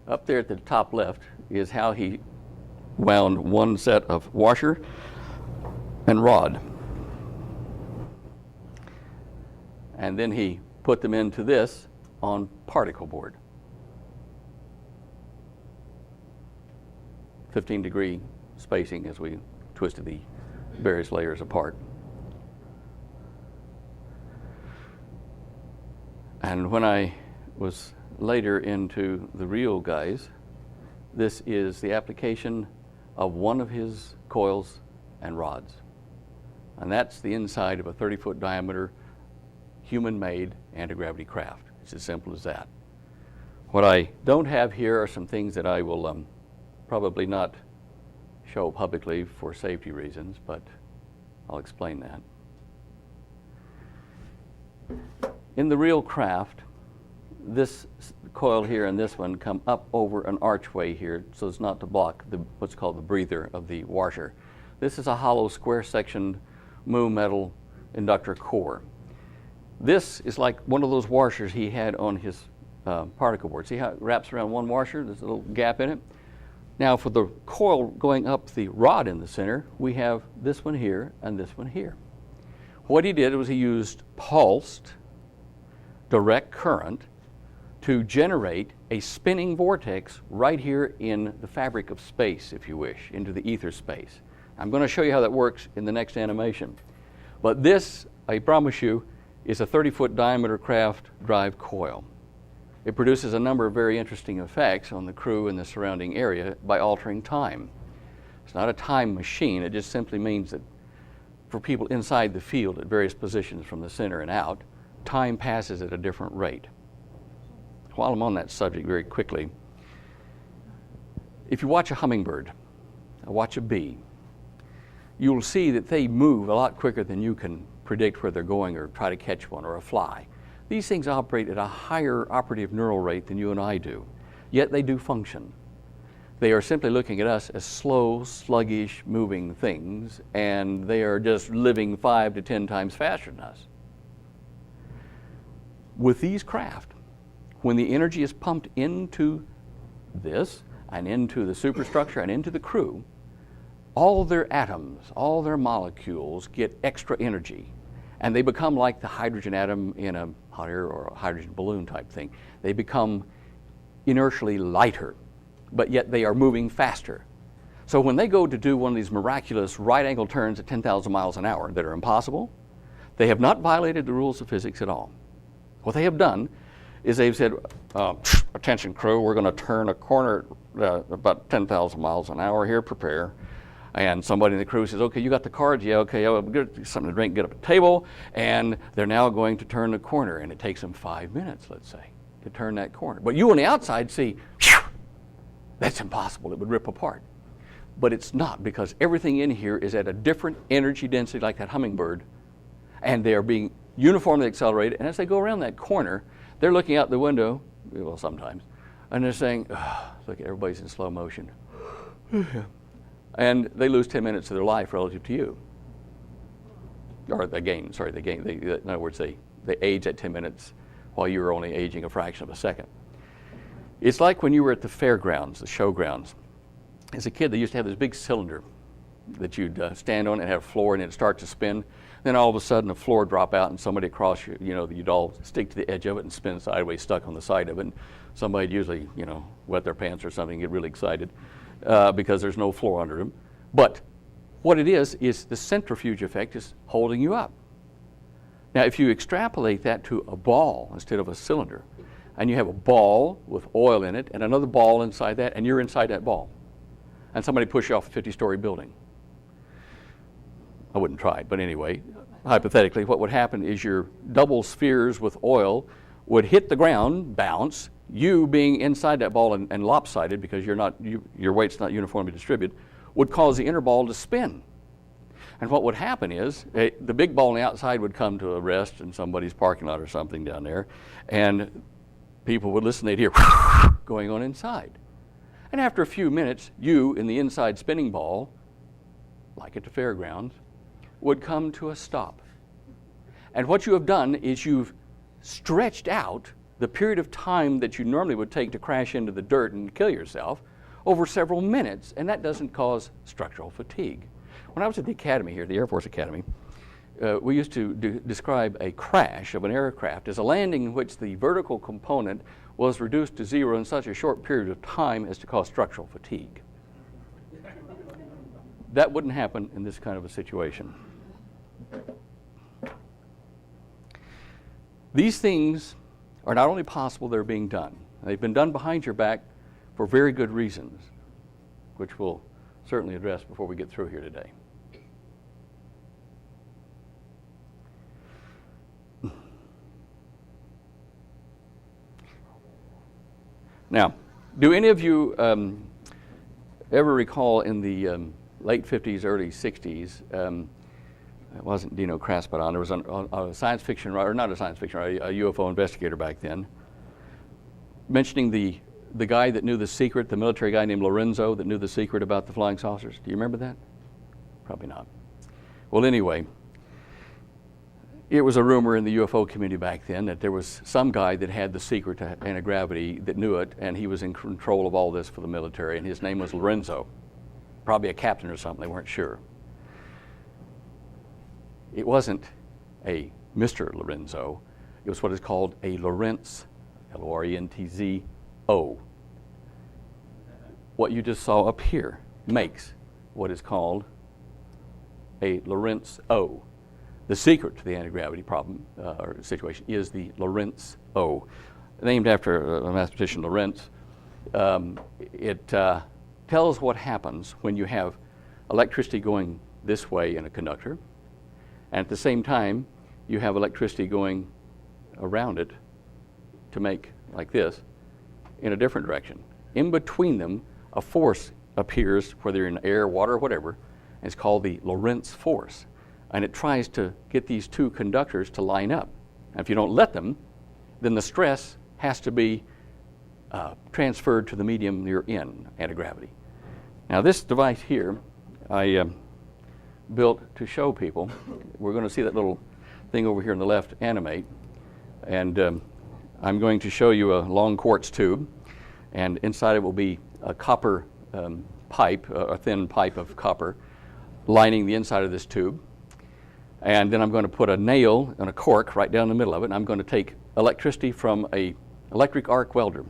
up there at the top left is how he wound one set of washer and rod. And then he put them into this on particle board. 15-degree spacing as we twisted the various layers apart. And when I was later into the real guys, this is the application of one of his coils and rods. And that's the inside of a 30-foot diameter human-made anti-gravity craft. It's as simple as that. What I don't have here are some things that I will probably not show publicly for safety reasons, but I'll explain that. In the real craft, this coil here and this one come up over an archway here so as not to block what's called the breather of the washer. This is a hollow square-sectioned mu metal inductor core. This is like one of those washers he had on his particle board. See how it wraps around one washer? There's a little gap in it. Now for the coil going up the rod in the center, we have this one here and this one here. What he did was he used pulsed direct current to generate a spinning vortex right here in the fabric of space, if you wish, into the ether space. I'm going to show you how that works in the next animation. But this, I promise you, is a 30-foot diameter craft drive coil. It produces a number of very interesting effects on the crew and the surrounding area by altering time. It's not a time machine. It just simply means that for people inside the field at various positions from the center and out, time passes at a different rate. While I'm on that subject very quickly, if you watch a hummingbird, or watch a bee, you'll see that they move a lot quicker than you can predict where they're going or try to catch one, or a fly. These things operate at a higher operative neural rate than you and I do, yet they do function. They are simply looking at us as slow, sluggish, moving things, and they are just living 5 to 10 times faster than us. With these craft, when the energy is pumped into this, and into the superstructure, and into the crew, all their atoms, all their molecules get extra energy, and they become like the hydrogen atom in a hot air or a hydrogen balloon type thing. They become inertially lighter, but yet they are moving faster. So when they go to do one of these miraculous right-angle turns at 10,000 miles an hour that are impossible, they have not violated the rules of physics at all. What they have done is they've said, attention crew, we're going to turn a corner about 10,000 miles an hour here, prepare. And somebody in the crew says, okay, you got the cards? Yeah, okay, I'll get something to drink, get up a table, and they're now going to turn the corner, and it takes them 5 minutes, let's say, to turn that corner. But you on the outside see, phew, that's impossible, it would rip apart. But it's not, because everything in here is at a different energy density like that hummingbird, and they are being uniformly accelerated, and as they go around that corner, they're looking out the window, well, sometimes, and they're saying, look, everybody's in slow motion. And they lose 10 minutes of their life relative to you. Or they gain, in other words, they age at 10 minutes while you were only aging a fraction of a second. It's like when you were at the fairgrounds, the showgrounds. As a kid, they used to have this big cylinder that you'd stand on and have a floor, and it'd start to spin. Then all of a sudden, the floor would drop out, and somebody across you, you'd all stick to the edge of it and spin sideways, stuck on the side of it. And somebody'd usually, wet their pants or something, get really excited because there's no floor under them. But what it is the centrifuge effect is holding you up. Now, if you extrapolate that to a ball instead of a cylinder, and you have a ball with oil in it and another ball inside that, and you're inside that ball, and somebody pushes you off a 50-story building. I wouldn't try it, but anyway, hypothetically, what would happen is your double spheres with oil would hit the ground, bounce, you being inside that ball and lopsided because your weight's not uniformly distributed, would cause the inner ball to spin. And what would happen is the big ball on the outside would come to a rest in somebody's parking lot or something down there, and people would listen, they'd hear going on inside. And after a few minutes, you in the inside spinning ball, like at the fairgrounds, would come to a stop. And what you have done is you've stretched out the period of time that you normally would take to crash into the dirt and kill yourself over several minutes, and that doesn't cause structural fatigue. When I was at the academy here, the Air Force Academy, we used to describe a crash of an aircraft as a landing in which the vertical component was reduced to zero in such a short period of time as to cause structural fatigue. That wouldn't happen in this kind of a situation. These things are not only possible, they're being done. They've been done behind your back for very good reasons, which we'll certainly address before we get through here today. Now, do any of you ever recall in the late 50s, early 60s, it wasn't Dino Kraspadon, there was a science fiction writer, not a science fiction writer, a UFO investigator back then, mentioning the guy that knew the secret, the military guy named Lorenzo that knew the secret about the flying saucers. Do you remember that? Probably not. Well, anyway, It was a rumor in the UFO community back then that there was some guy that had the secret to anti-gravity that knew it, and he was in control of all this for the military, and his name was Lorenzo. Probably a captain or something, they weren't sure. It wasn't a Mr. Lorenzo. It was what is called a Lorentz, Lorentzo. What you just saw up here makes what is called a Lorentzo. The secret to the anti-gravity problem or situation is the Lorentzo, named after a mathematician, Lorentz. It tells what happens when you have electricity going this way in a conductor, and at the same time you have electricity going around it to make like this in a different direction. In between them, a force appears, whether in air, water, whatever, and it's called the Lorentz force. And it tries to get these two conductors to line up. And if you don't let them, then the stress has to be transferred to the medium you're in, anti-gravity. Now this device here, I built to show people. We're going to see that little thing over here on the left animate. And I'm going to show you a long quartz tube. And inside it will be a copper pipe, a thin pipe of copper, lining the inside of this tube. And then I'm going to put a nail and a cork right down the middle of it, and I'm going to take electricity from a electric arc welder,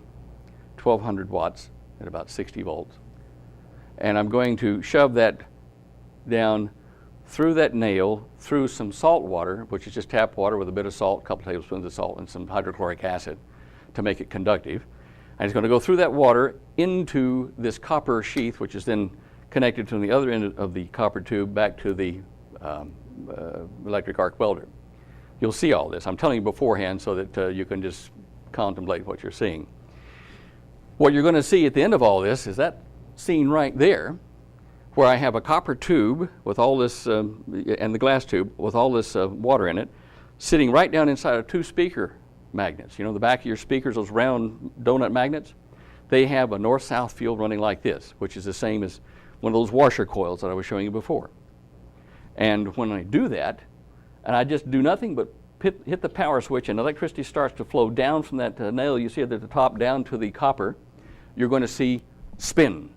1200 watts at about 60 volts. And I'm going to shove that down through that nail, through some salt water, which is just tap water with a bit of salt, a couple tablespoons of salt, and some hydrochloric acid to make it conductive. And it's going to go through that water into this copper sheath, which is then connected from the other end of the copper tube back to the electric arc welder. You'll see all this. I'm telling you beforehand so that you can just contemplate what you're seeing. What you're going to see at the end of all this is that scene right there, where I have a copper tube with all this, and the glass tube with all this water in it, sitting right down inside of two speaker magnets. You know, the back of your speakers, those round donut magnets, they have a north-south field running like this, which is the same as one of those washer coils that I was showing you before. And when I do that, and I just do nothing but hit the power switch, and electricity starts to flow down from that nail you see at the top down to the copper, you're going to see spin.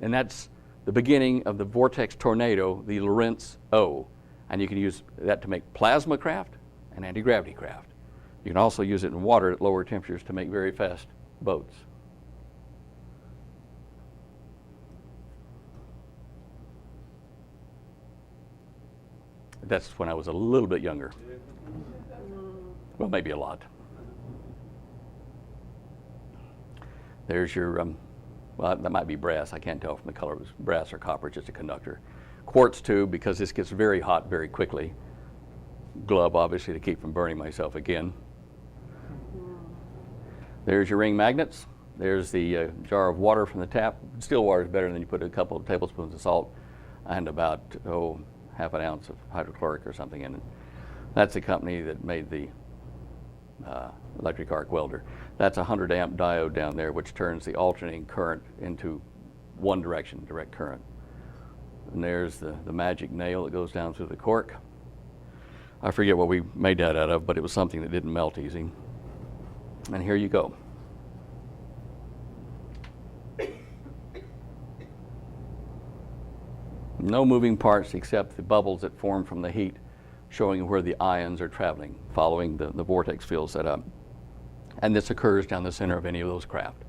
And that's the beginning of the vortex tornado, the Lorentzo. And you can use that to make plasma craft and anti-gravity craft. You can also use it in water at lower temperatures to make very fast boats. That's when I was a little bit younger. Well, maybe a lot. There's your, well, that might be brass. I can't tell from the color. It was brass or copper, just a conductor. Quartz tube, because this gets very hot very quickly. Glove, obviously, to keep from burning myself again. There's your ring magnets. There's the jar of water from the tap. Still water is better than you put a couple of tablespoons of salt and about, half an ounce of hydrochloric or something in it. That's the company that made the electric arc welder. That's a 100 amp diode down there, which turns the alternating current into one direction, direct current. And there's the magic nail that goes down through the cork. I forget what we made that out of, but it was something that didn't melt easy. And here you go. No moving parts except the bubbles that form from the heat, showing where the ions are traveling, following the vortex field set up. And this occurs down the center of any of those craft.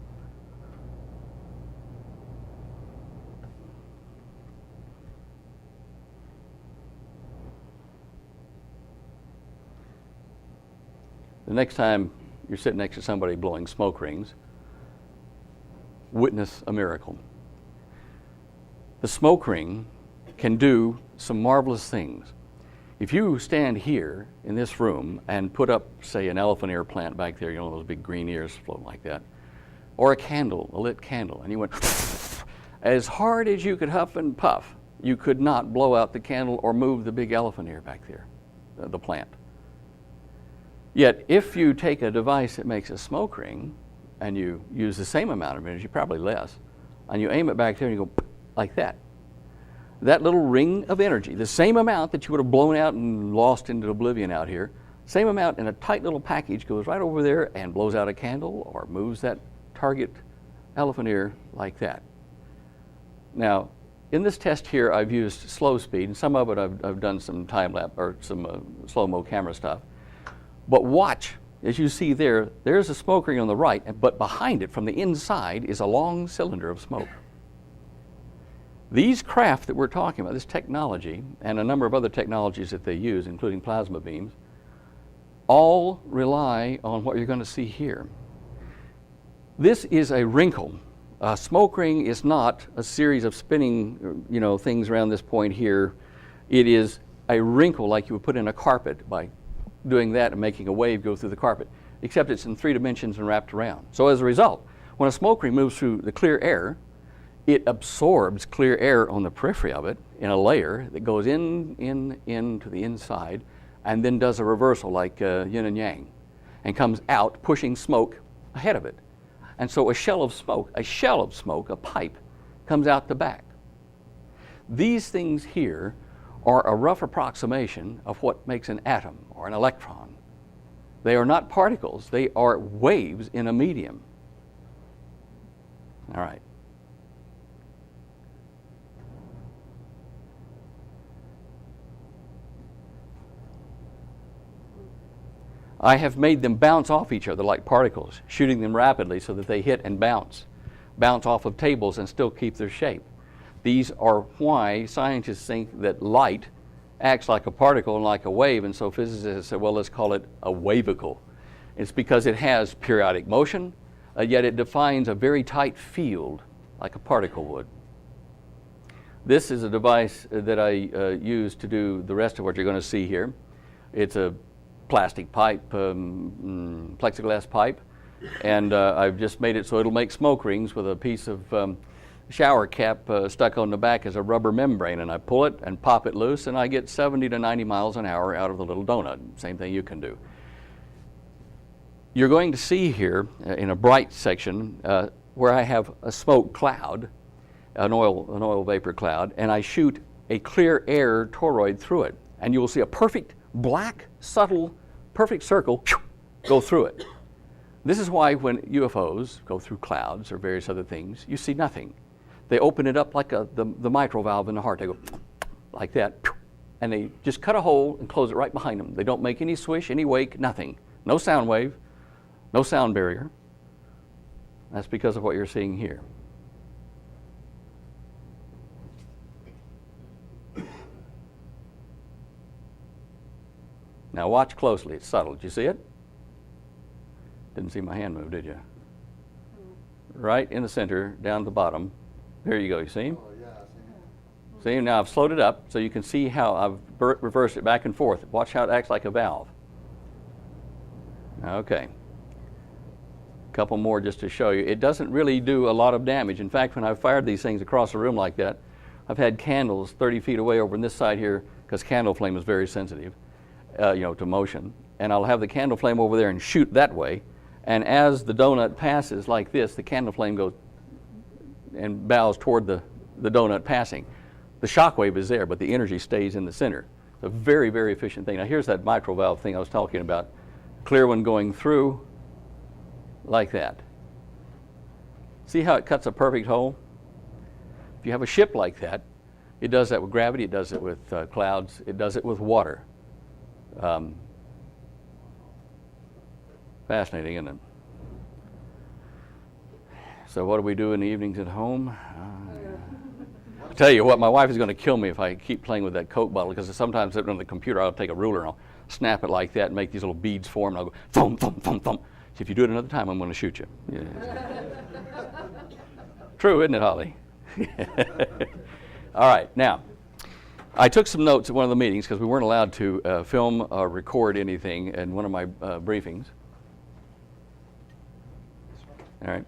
The next time you're sitting next to somebody blowing smoke rings, witness a miracle. The smoke ring can do some marvelous things. If you stand here in this room and put up, say, an elephant ear plant back there, you know, those big green ears float like that, or a candle, a lit candle, and you went as hard as you could huff and puff, you could not blow out the candle or move the big elephant ear back there, the plant. Yet, if you take a device that makes a smoke ring and you use the same amount of energy, probably less, and you aim it back there and you go like that, that little ring of energy, the same amount that you would have blown out and lost into oblivion out here, same amount in a tight little package goes right over there and blows out a candle or moves that target elephant ear like that. Now, in this test here, I've used slow speed, and some of it I've done some time lapse or some slow-mo camera stuff. But watch, as you see there, there's a smoke ring on the right, but behind it, from the inside, is a long cylinder of smoke. These craft that we're talking about, this technology, and a number of other technologies that they use, including plasma beams, all rely on what you're going to see here. This is a wrinkle. A smoke ring is not a series of spinning, things around this point here. It is a wrinkle like you would put in a carpet by doing that and making a wave go through the carpet, except it's in 3 dimensions and wrapped around. So as a result, when a smoke ring moves through the clear air, it absorbs clear air on the periphery of it in a layer that goes into the inside and then does a reversal like yin and yang and comes out pushing smoke ahead of it. And so a shell of smoke, a pipe, comes out the back. These things here are a rough approximation of what makes an atom or an electron. They are not particles, they are waves in a medium. All right. I have made them bounce off each other like particles, shooting them rapidly so that they hit and bounce off of tables and still keep their shape. These are why scientists think that light acts like a particle and like a wave, and so physicists have said, well, let's call it a wavicle. It's because it has periodic motion, yet it defines a very tight field like a particle would. This is a device that I use to do the rest of what you're going to see here. It's a plastic pipe, plexiglass pipe, and I've just made it so it'll make smoke rings with a piece of shower cap stuck on the back as a rubber membrane, and I pull it and pop it loose and I get 70 to 90 miles an hour out of the little donut. Same thing you can do. You're going to see here in a bright section where I have a smoke cloud, an oil vapor cloud, and I shoot a clear air toroid through it, and you will see a perfect black, subtle, perfect circle go through it. This is why when UFOs go through clouds or various other things, you see nothing. They open it up like the mitral valve in the heart. They go like that, and they just cut a hole and close it right behind them. They don't make any swish, any wake, nothing. No sound wave, no sound barrier. That's because of what you're seeing here. Now watch closely, it's subtle. Did you see it? Didn't see my hand move, did you? Right in the center, down at the bottom. There you go, you see him? Oh, yeah, I see. See, now I've slowed it up so you can see how I've reversed it back and forth. Watch how it acts like a valve. Okay. A couple more just to show you. It doesn't really do a lot of damage. In fact, when I've fired these things across a room like that, I've had candles 30 feet away over on this side here, because candle flame is very sensitive, to motion. And I'll have the candle flame over there and shoot that way. And as the donut passes like this, the candle flame goes and bows toward the donut passing. The shock wave is there, but the energy stays in the center. It's a very, very efficient thing. Now here's that mitral valve thing I was talking about. Clear one going through like that. See how it cuts a perfect hole? If you have a ship like that, it does that with gravity, it does it with clouds, it does it with water. Fascinating, isn't it? So what do we do in the evenings at home? I'll tell you what, my wife is going to kill me if I keep playing with that Coke bottle, because sometimes on the computer I'll take a ruler and I'll snap it like that and make these little beads form, and I'll go thump, thump, thump, thump. So if you do it another time, I'm going to shoot you. Yeah. True, isn't it, Holly? All right, now, I took some notes at one of the meetings because we weren't allowed to film or record anything in one of my briefings. All right.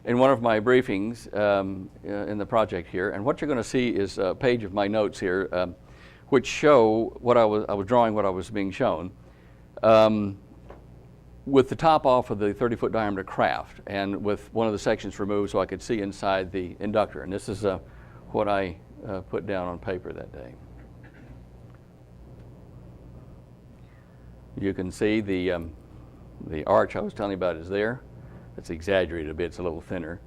In one of my briefings in the project here, and what you're going to see is a page of my notes here, which show what I was drawing, what I was being shown, with the top off of the 30-foot diameter craft, and with one of the sections removed so I could see inside the inductor. And this is what I put down on paper that day. You can see the arch I was telling you about is there. It's exaggerated a bit, it's a little thinner.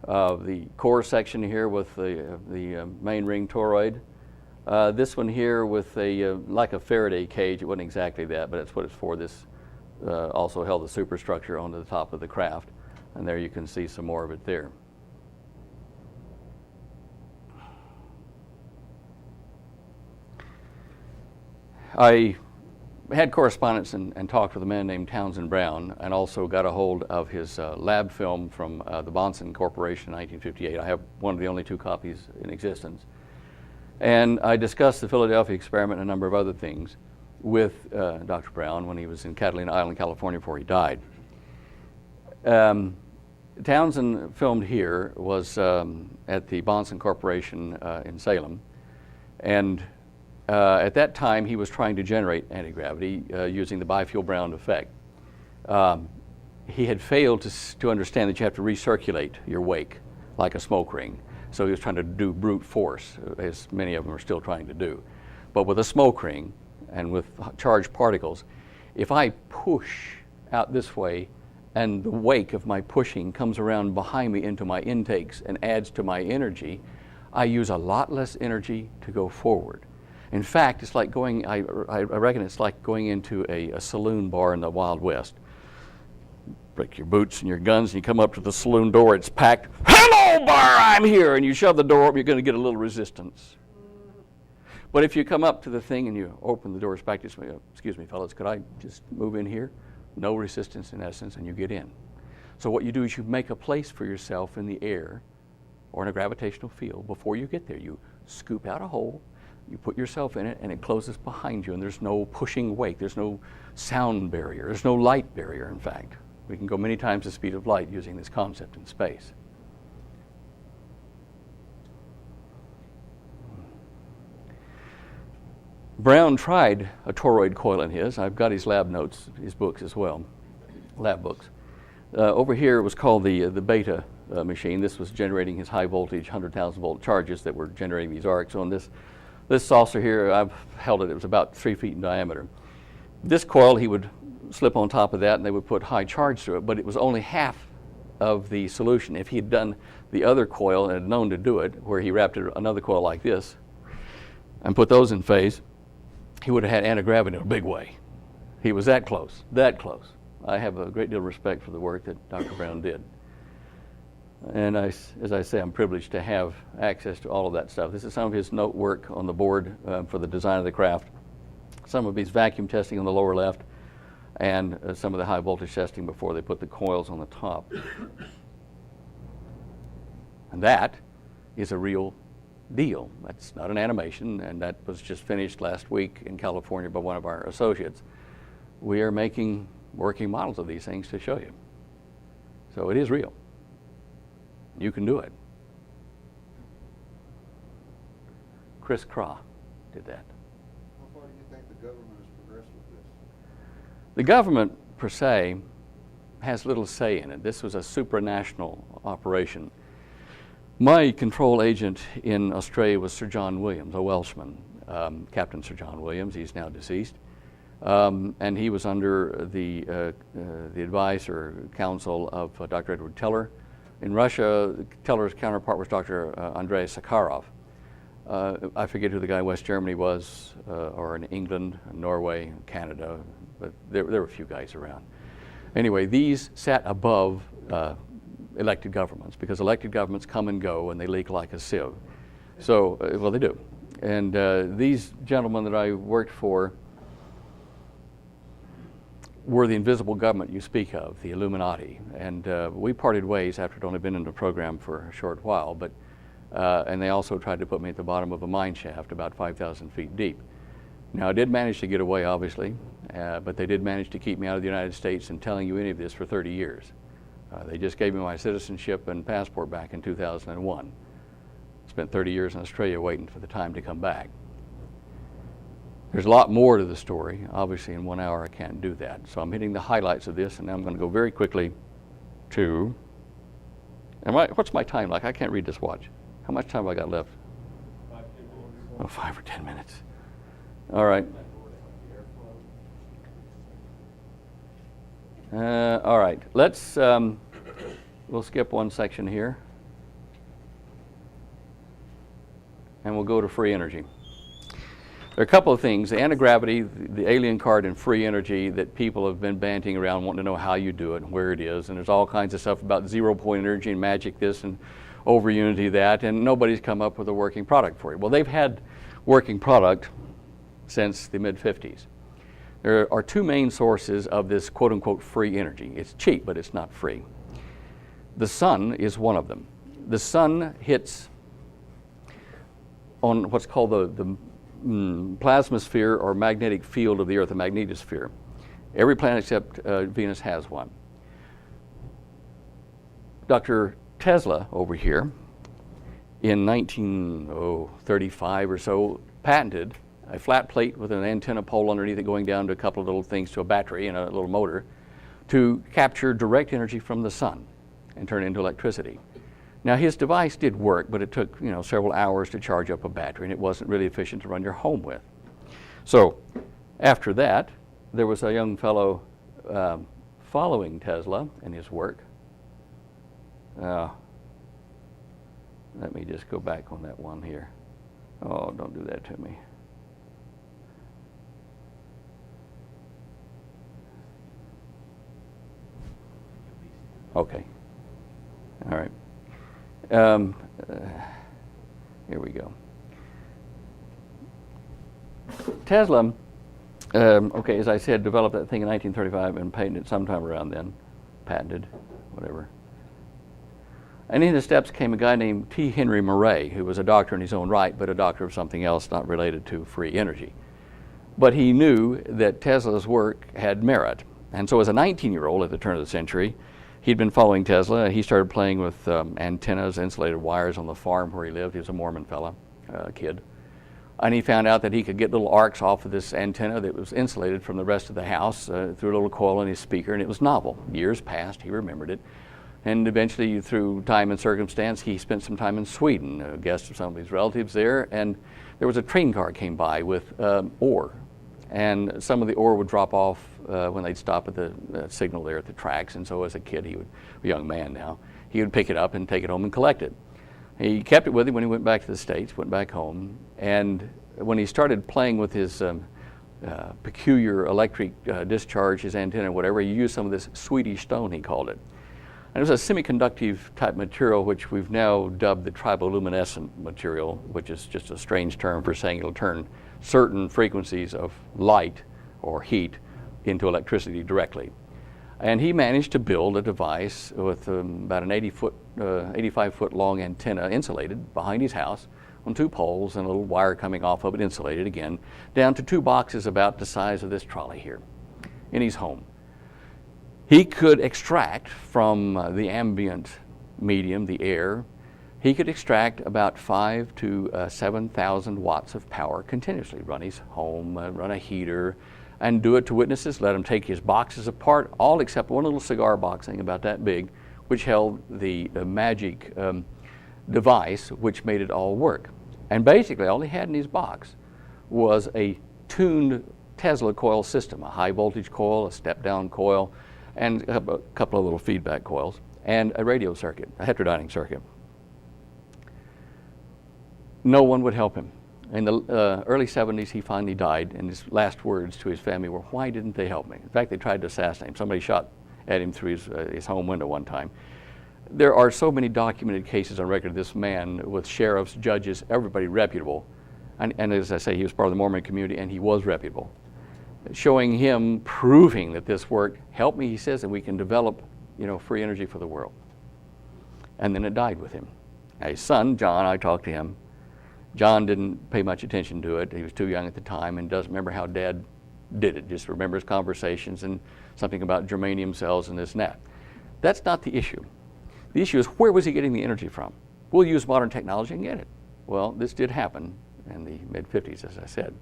The core section here with the main ring toroid. This one here with like a Faraday cage. It wasn't exactly that, but that's what it's for. This also held the superstructure onto the top of the craft. And there you can see some more of it there. I had correspondence and talked with a man named Townsend Brown, and also got a hold of his lab film from the Bonson Corporation in 1958. I have one of the only 2 copies in existence. And I discussed the Philadelphia experiment and a number of other things with Dr. Brown when he was in Catalina Island, California, before he died. Townsend filmed here was at the Bonson Corporation in Salem, and at that time he was trying to generate anti-gravity using the Byfield-Brown effect. He had failed to understand that you have to recirculate your wake like a smoke ring. So he was trying to do brute force, as many of them are still trying to do. But with a smoke ring and with charged particles, if I push out this way and the wake of my pushing comes around behind me into my intakes and adds to my energy, I use a lot less energy to go forward. In fact, it's like going, I reckon it's like going into a saloon bar in the Wild West. Break your boots and your guns, and you come up to the saloon door, it's packed. Hello, bar, I'm here. And you shove the door up, you're going to get a little resistance. But if you come up to the thing and you open the doors back, just, excuse me, fellas, could I just move in here? No resistance in essence, and you get in. So what you do is you make a place for yourself in the air or in a gravitational field. Before you get there, you scoop out a hole, you put yourself in it, and it closes behind you, and there's no pushing wake, there's no sound barrier, there's no light barrier, in fact. We can go many times the speed of light using this concept in space. Brown tried a toroid coil in his. I've got his lab notes, his books as well, lab books. Over here was called the beta machine. This was generating his high voltage 100,000 volt charges that were generating these arcs. On this saucer here, I've held it, it was about 3 feet in diameter. This coil he would slip on top of that and they would put high charge through it, but it was only half of the solution. If he had done the other coil and had known to do it, where he wrapped another coil like this and put those in phase, he would have had anti-gravity in a big way. He was that close, that close. I have a great deal of respect for the work that Dr. Brown did. And as I say, I'm privileged to have access to all of that stuff. This is some of his note work on the board for the design of the craft, some of his vacuum testing on the lower left, and some of the high voltage testing before they put the coils on the top. And that is a real deal. That's not an animation, and that was just finished last week in California by one of our associates. We are making working models of these things to show you. So it is real. You can do it. Chris Craw did that. How far do you think the government has progressed with this? The government, per se, has little say in it. This was a supranational operation. My control agent in Australia was Sir John Williams, a Welshman, Captain Sir John Williams. He's now deceased. And he was under the advice or counsel of Dr. Edward Teller. In Russia, Teller's counterpart was Dr. Andrei Sakharov. I forget who the guy in West Germany was, or in England, Norway, Canada, but there were a few guys around. Anyway, these sat above elected governments, because elected governments come and go and they leak like a sieve. So, well, they do. And these gentlemen that I worked for were the invisible government you speak of, the Illuminati. And we parted ways after I'd only been in the program for a short while, but and they also tried to put me at the bottom of a mine shaft about 5,000 feet deep. Now, I did manage to get away, obviously, but they did manage to keep me out of the United States and telling you any of this for 30 years. They just gave me my citizenship and passport back in 2001. Spent 30 years in Australia waiting for the time to come back. There's a lot more to the story. Obviously, in 1 hour, I can't do that. So I'm hitting the highlights of this, and I'm going to go very quickly to, what's my time like? I can't read this watch. How much time have I got left? 5 Oh, 5 or 10 minutes. All right. All right. Let's, we'll skip one section here. And we'll go to free energy. There are a couple of things, the anti-gravity, the alien card, and free energy that people have been banting around wanting to know how you do it and where it is. And there's all kinds of stuff about 0-point energy and magic this and over unity that, and nobody's come up with a working product for it. Well, they've had working product since the mid-50s. There are two main sources of this quote-unquote free energy. It's cheap, but it's not free. The sun is one of them. The sun hits on what's called the plasmasphere or magnetic field of the Earth, a magnetosphere. Every planet except Venus has one. Dr. Tesla over here in 1935 or so patented a flat plate with an antenna pole underneath it going down to a couple of little things to a battery and a little motor to capture direct energy from the sun and turn it into electricity. Now his device did work, but it took several hours to charge up a battery, and it wasn't really efficient to run your home with. So after that, there was a young fellow following Tesla and his work. Let me just go back on that one here. Oh, don't do that to me. Okay. All right. Here we go. Tesla, okay, as I said, developed that thing in 1935 and patented it sometime around then, patented, whatever. And in his steps came a guy named T. Henry Murray, who was a doctor in his own right, but a doctor of something else not related to free energy. But he knew that Tesla's work had merit. And so as a 19-year-old at the turn of the century, he'd been following Tesla. He started playing with antennas, insulated wires on the farm where he lived. He was a Mormon fella, kid. And he found out that he could get little arcs off of this antenna that was insulated from the rest of the house through a little coil in his speaker, and it was novel. Years passed, he remembered it. And eventually, through time and circumstance, he spent some time in Sweden, a guest of some of his relatives there, and there was a train car came by with ore. And some of the ore would drop off when they'd stop at the signal there at the tracks. And so as a kid, a young man now, he would pick it up and take it home and collect it. He kept it with him when he went back to the States, went back home. And when he started playing with his peculiar electric discharge, his antenna, whatever, he used some of this Swedish stone, he called it. And it was a semiconductive type material, which we've now dubbed the triboluminescent material, which is just a strange term for saying it'll turn certain frequencies of light or heat into electricity directly. And he managed to build a device with about an 85-foot long antenna insulated behind his house on two poles and a little wire coming off of it, insulated again, down to two boxes about the size of this trolley here in his home. He could extract from the ambient medium, the air, he could extract about 5,000 to 7,000 watts of power continuously, run his home, run a heater, and do it to witnesses, let him take his boxes apart, all except one little cigar box thing about that big, which held the magic device which made it all work. And basically all he had in his box was a tuned Tesla coil system, a high voltage coil, a step down coil, and a couple of little feedback coils, and a radio circuit, a heterodyning circuit. No one would help him. In the early 70s, he finally died, and his last words to his family were, "Why didn't they help me?" In fact, they tried to assassinate him. Somebody shot at him through his home window one time. There are so many documented cases on record of this man with sheriffs, judges, everybody reputable. And as I say, he was part of the Mormon community, and he was reputable. Showing him, proving that this worked, help me, he says, and we can develop, free energy for the world. And then it died with him. Now, his son, John, I talked to him. John didn't pay much attention to it. He was too young at the time and doesn't remember how Dad did it. Just remembers conversations and something about germanium cells and this and that. That's not the issue. The issue is, where was he getting the energy from? We'll use modern technology and get it. Well, this did happen in the mid-50s, as I said.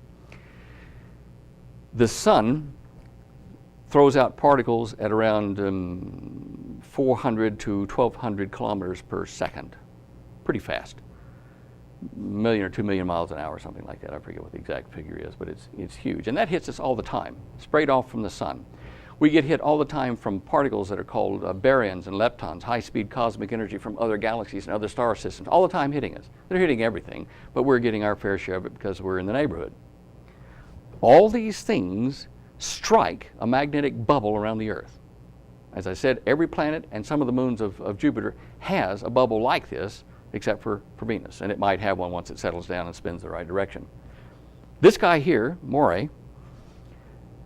The sun throws out particles at around 400 to 1,200 kilometers per second. Pretty fast. million or 2 million miles an hour, something like that. I forget what the exact figure is, but it's huge. And that hits us all the time, sprayed off from the sun. We get hit all the time from particles that are called baryons and leptons, high-speed cosmic energy from other galaxies and other star systems, all the time hitting us. They're hitting everything, but we're getting our fair share of it because we're in the neighborhood. All these things strike a magnetic bubble around the Earth. As I said, every planet and some of the moons of Jupiter has a bubble like this, except for Venus, and it might have one once it settles down and spins the right direction. This guy here, Moray,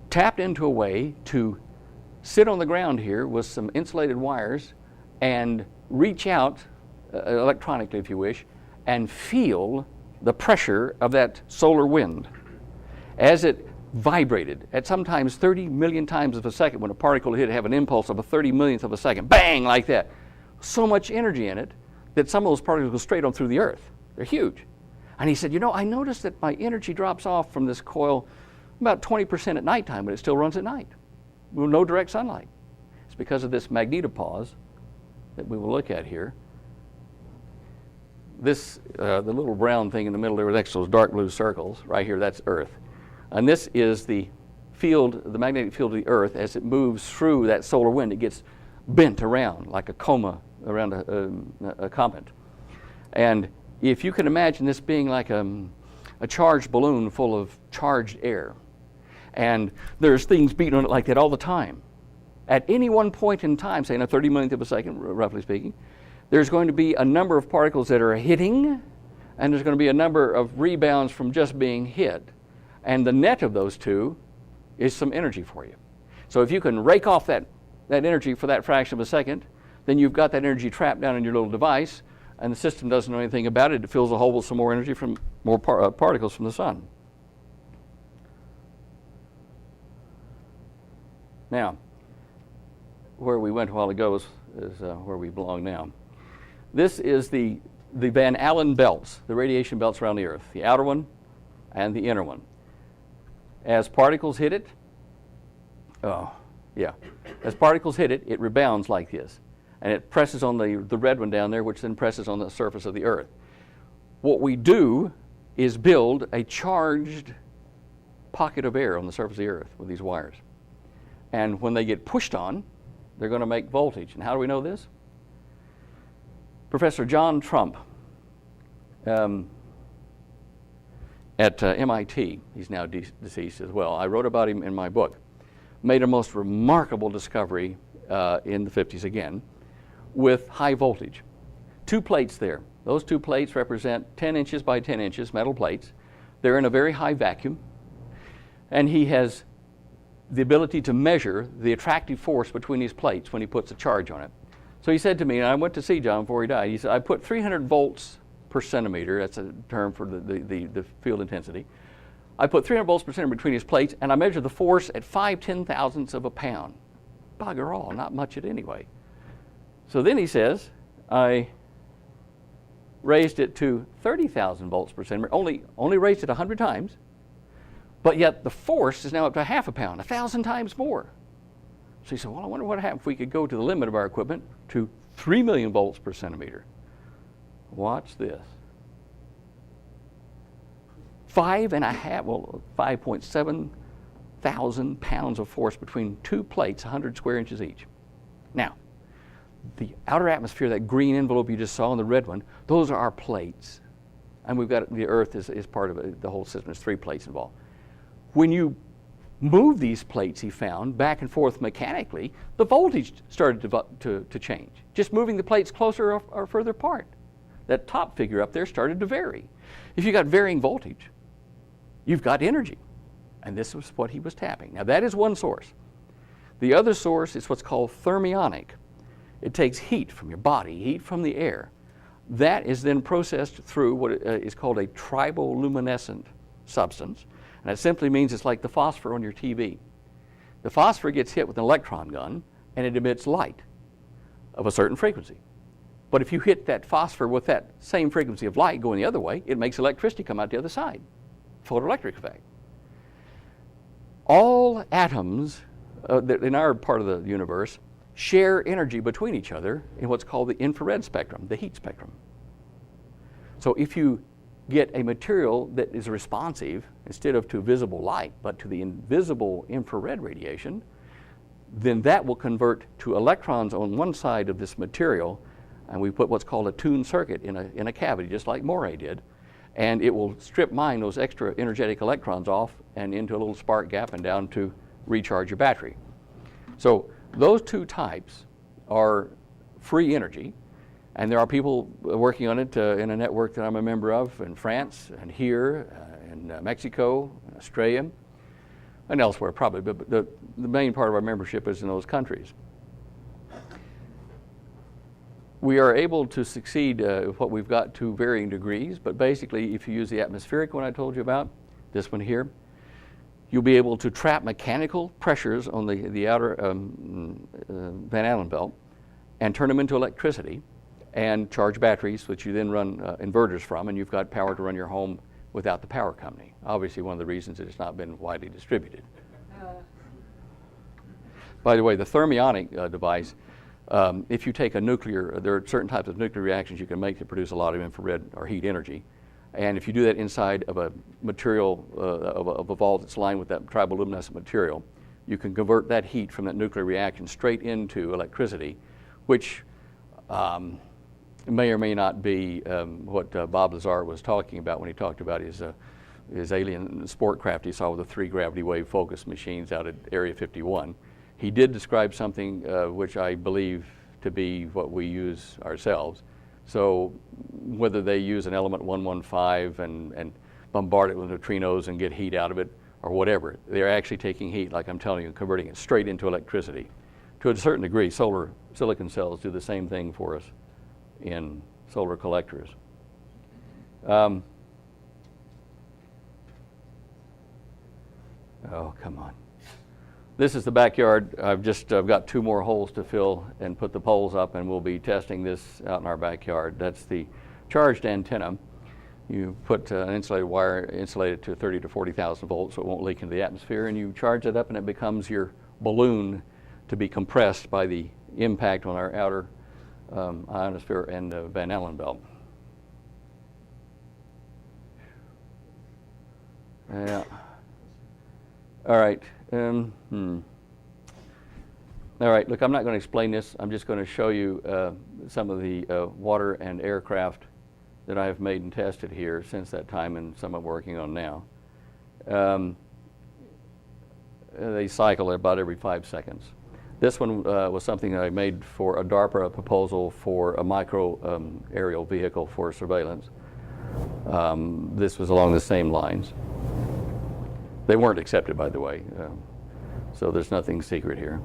tapped into a way to sit on the ground here with some insulated wires and reach out electronically, if you wish, and feel the pressure of that solar wind as it vibrated at sometimes 30 million times of a second. When a particle hit, it have an impulse of a 30 millionth of a second, bang, like that. So much energy in it that some of those particles go straight on through the Earth. They're huge. And he said, you know, I noticed that my energy drops off from this coil about 20% at nighttime, but it still runs at night. With no direct sunlight. It's because of this magnetopause that we will look at here. This, the little brown thing in the middle there next to those dark blue circles, right here, that's Earth. And this is the field, the magnetic field of the Earth. As it moves through that solar wind, it gets bent around like a coma around a comet. And if you can imagine this being like a charged balloon full of charged air, and there's things beating on it like that all the time. At any one point in time, say in a 30 millionth of a second, roughly speaking, there's going to be a number of particles that are hitting, and there's going to be a number of rebounds from just being hit. And the net of those two is some energy for you. So if you can rake off that energy for that fraction of a second, then you've got that energy trapped down in your little device, and the system doesn't know anything about it. It fills the hole with some more energy from more particles from the sun. Now, where we went a while ago is where we belong now. This is the Van Allen belts, the radiation belts around the Earth, the outer one and the inner one. As particles hit it, as particles hit it, it rebounds like this. And it presses on the red one down there, which then presses on the surface of the Earth. What we do is build a charged pocket of air on the surface of the Earth with these wires. And when they get pushed on, they're going to make voltage. And how do we know this? Professor John Trump at MIT, he's now deceased as well. I wrote about him in my book. Made a most remarkable discovery in the 50s again with high voltage. 2 plates there. Those 2 plates represent 10 inches by 10 inches, metal plates. They're in a very high vacuum. And he has the ability to measure the attractive force between these plates when he puts a charge on it. So he said to me, and I went to see John before he died, he said, I put 300 volts per centimeter, that's a term for the field intensity. I put 300 volts per centimeter between his plates, and I measured the force at 5/10,000ths of a pound. Bugger all, not much at anyway. So then he says, I raised it to 30,000 volts per centimeter, only raised it 100 times, but yet the force is now up to half a pound, 1,000 times more. So he said, well, I wonder what happened if we could go to the limit of our equipment to 3 million volts per centimeter. Watch this. 5.7 thousand pounds of force between 2 plates, 100 square inches each. Now, the outer atmosphere, that green envelope you just saw and the red one, those are our plates. And we've got, the Earth is part of it, the whole system. There's 3 plates involved. When you move these plates, he found, back and forth mechanically, the voltage started to change. Just moving the plates closer or further apart. That top figure up there started to vary. If you got varying voltage, you've got energy. And this was what he was tapping. Now that is one source. The other source is what's called thermionic. It takes heat from your body, heat from the air. That is then processed through what is called a triboluminescent substance. And that simply means it's like the phosphor on your TV. The phosphor gets hit with an electron gun and it emits light of a certain frequency. But if you hit that phosphor with that same frequency of light going the other way, it makes electricity come out the other side. Photoelectric effect. All atoms that in our part of the universe share energy between each other in what's called the infrared spectrum, the heat spectrum. So if you get a material that is responsive instead of to visible light, but to the invisible infrared radiation, then that will convert to electrons on one side of this material, and we put what's called a tuned circuit in a cavity, just like Moray did, and it will strip mine those extra energetic electrons off and into a little spark gap and down to recharge your battery. So those two types are free energy, and there are people working on it in a network that I'm a member of in France and here in Mexico, Australia, and elsewhere probably, but the main part of our membership is in those countries. We are able to succeed with what we've got to varying degrees, but basically if you use the atmospheric one I told you about, this one here, you'll be able to trap mechanical pressures on the outer Van Allen belt and turn them into electricity and charge batteries, which you then run inverters from, and you've got power to run your home without the power company. Obviously one of the reasons that it's not been widely distributed. By the way, the thermionic device, if you take a nuclear, there are certain types of nuclear reactions you can make to produce a lot of infrared or heat energy. And if you do that inside of a material, of a vault that's lined with that triboluminescent material, you can convert that heat from that nuclear reaction straight into electricity, which may or may not be what Bob Lazar was talking about when he talked about his alien sport craft he saw with the 3 gravity wave focus machines out at Area 51. He did describe something which I believe to be what we use ourselves. So whether they use an element 115 and bombard it with neutrinos and get heat out of it or whatever, they're actually taking heat, like I'm telling you, and converting it straight into electricity. To a certain degree, solar silicon cells do the same thing for us in solar collectors. Oh, come on. This is the backyard. I've got 2 more holes to fill and put the poles up, and we'll be testing this out in our backyard. That's the charged antenna. You put an insulated wire, insulate it to 30 to 40,000 volts so it won't leak into the atmosphere, and you charge it up and it becomes your balloon to be compressed by the impact on our outer ionosphere and Van Allen belt. Yeah. All right. All right, look, I'm not going to explain this. I'm just going to show you some of the water and aircraft that I have made and tested here since that time, and some I'm working on now. They cycle about every 5 seconds. This one was something that I made for a DARPA proposal for a micro aerial vehicle for surveillance. This was along the same lines. They weren't accepted, by the way, so there's nothing secret here.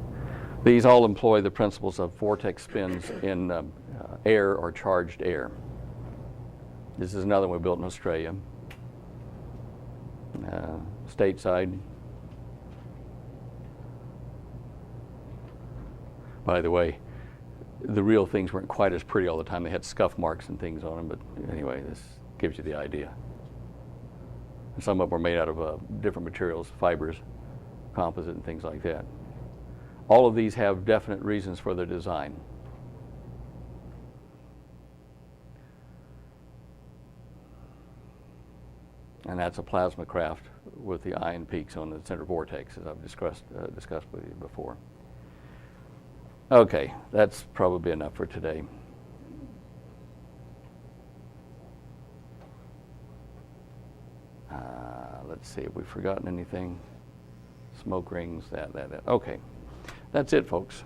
These all employ the principles of vortex spins in air or charged air. This is another one we built in Australia, stateside. By the way, the real things weren't quite as pretty all the time. They had scuff marks and things on them, but anyway, this gives you the idea. Some of them were made out of different materials, fibers, composite, and things like that. All of these have definite reasons for their design. And that's a plasma craft with the ion peaks on the center vortex, as I've discussed with you before. Okay, that's probably enough for today. Let's see, have we forgotten anything? Smoke rings, that. Okay, that's it, folks.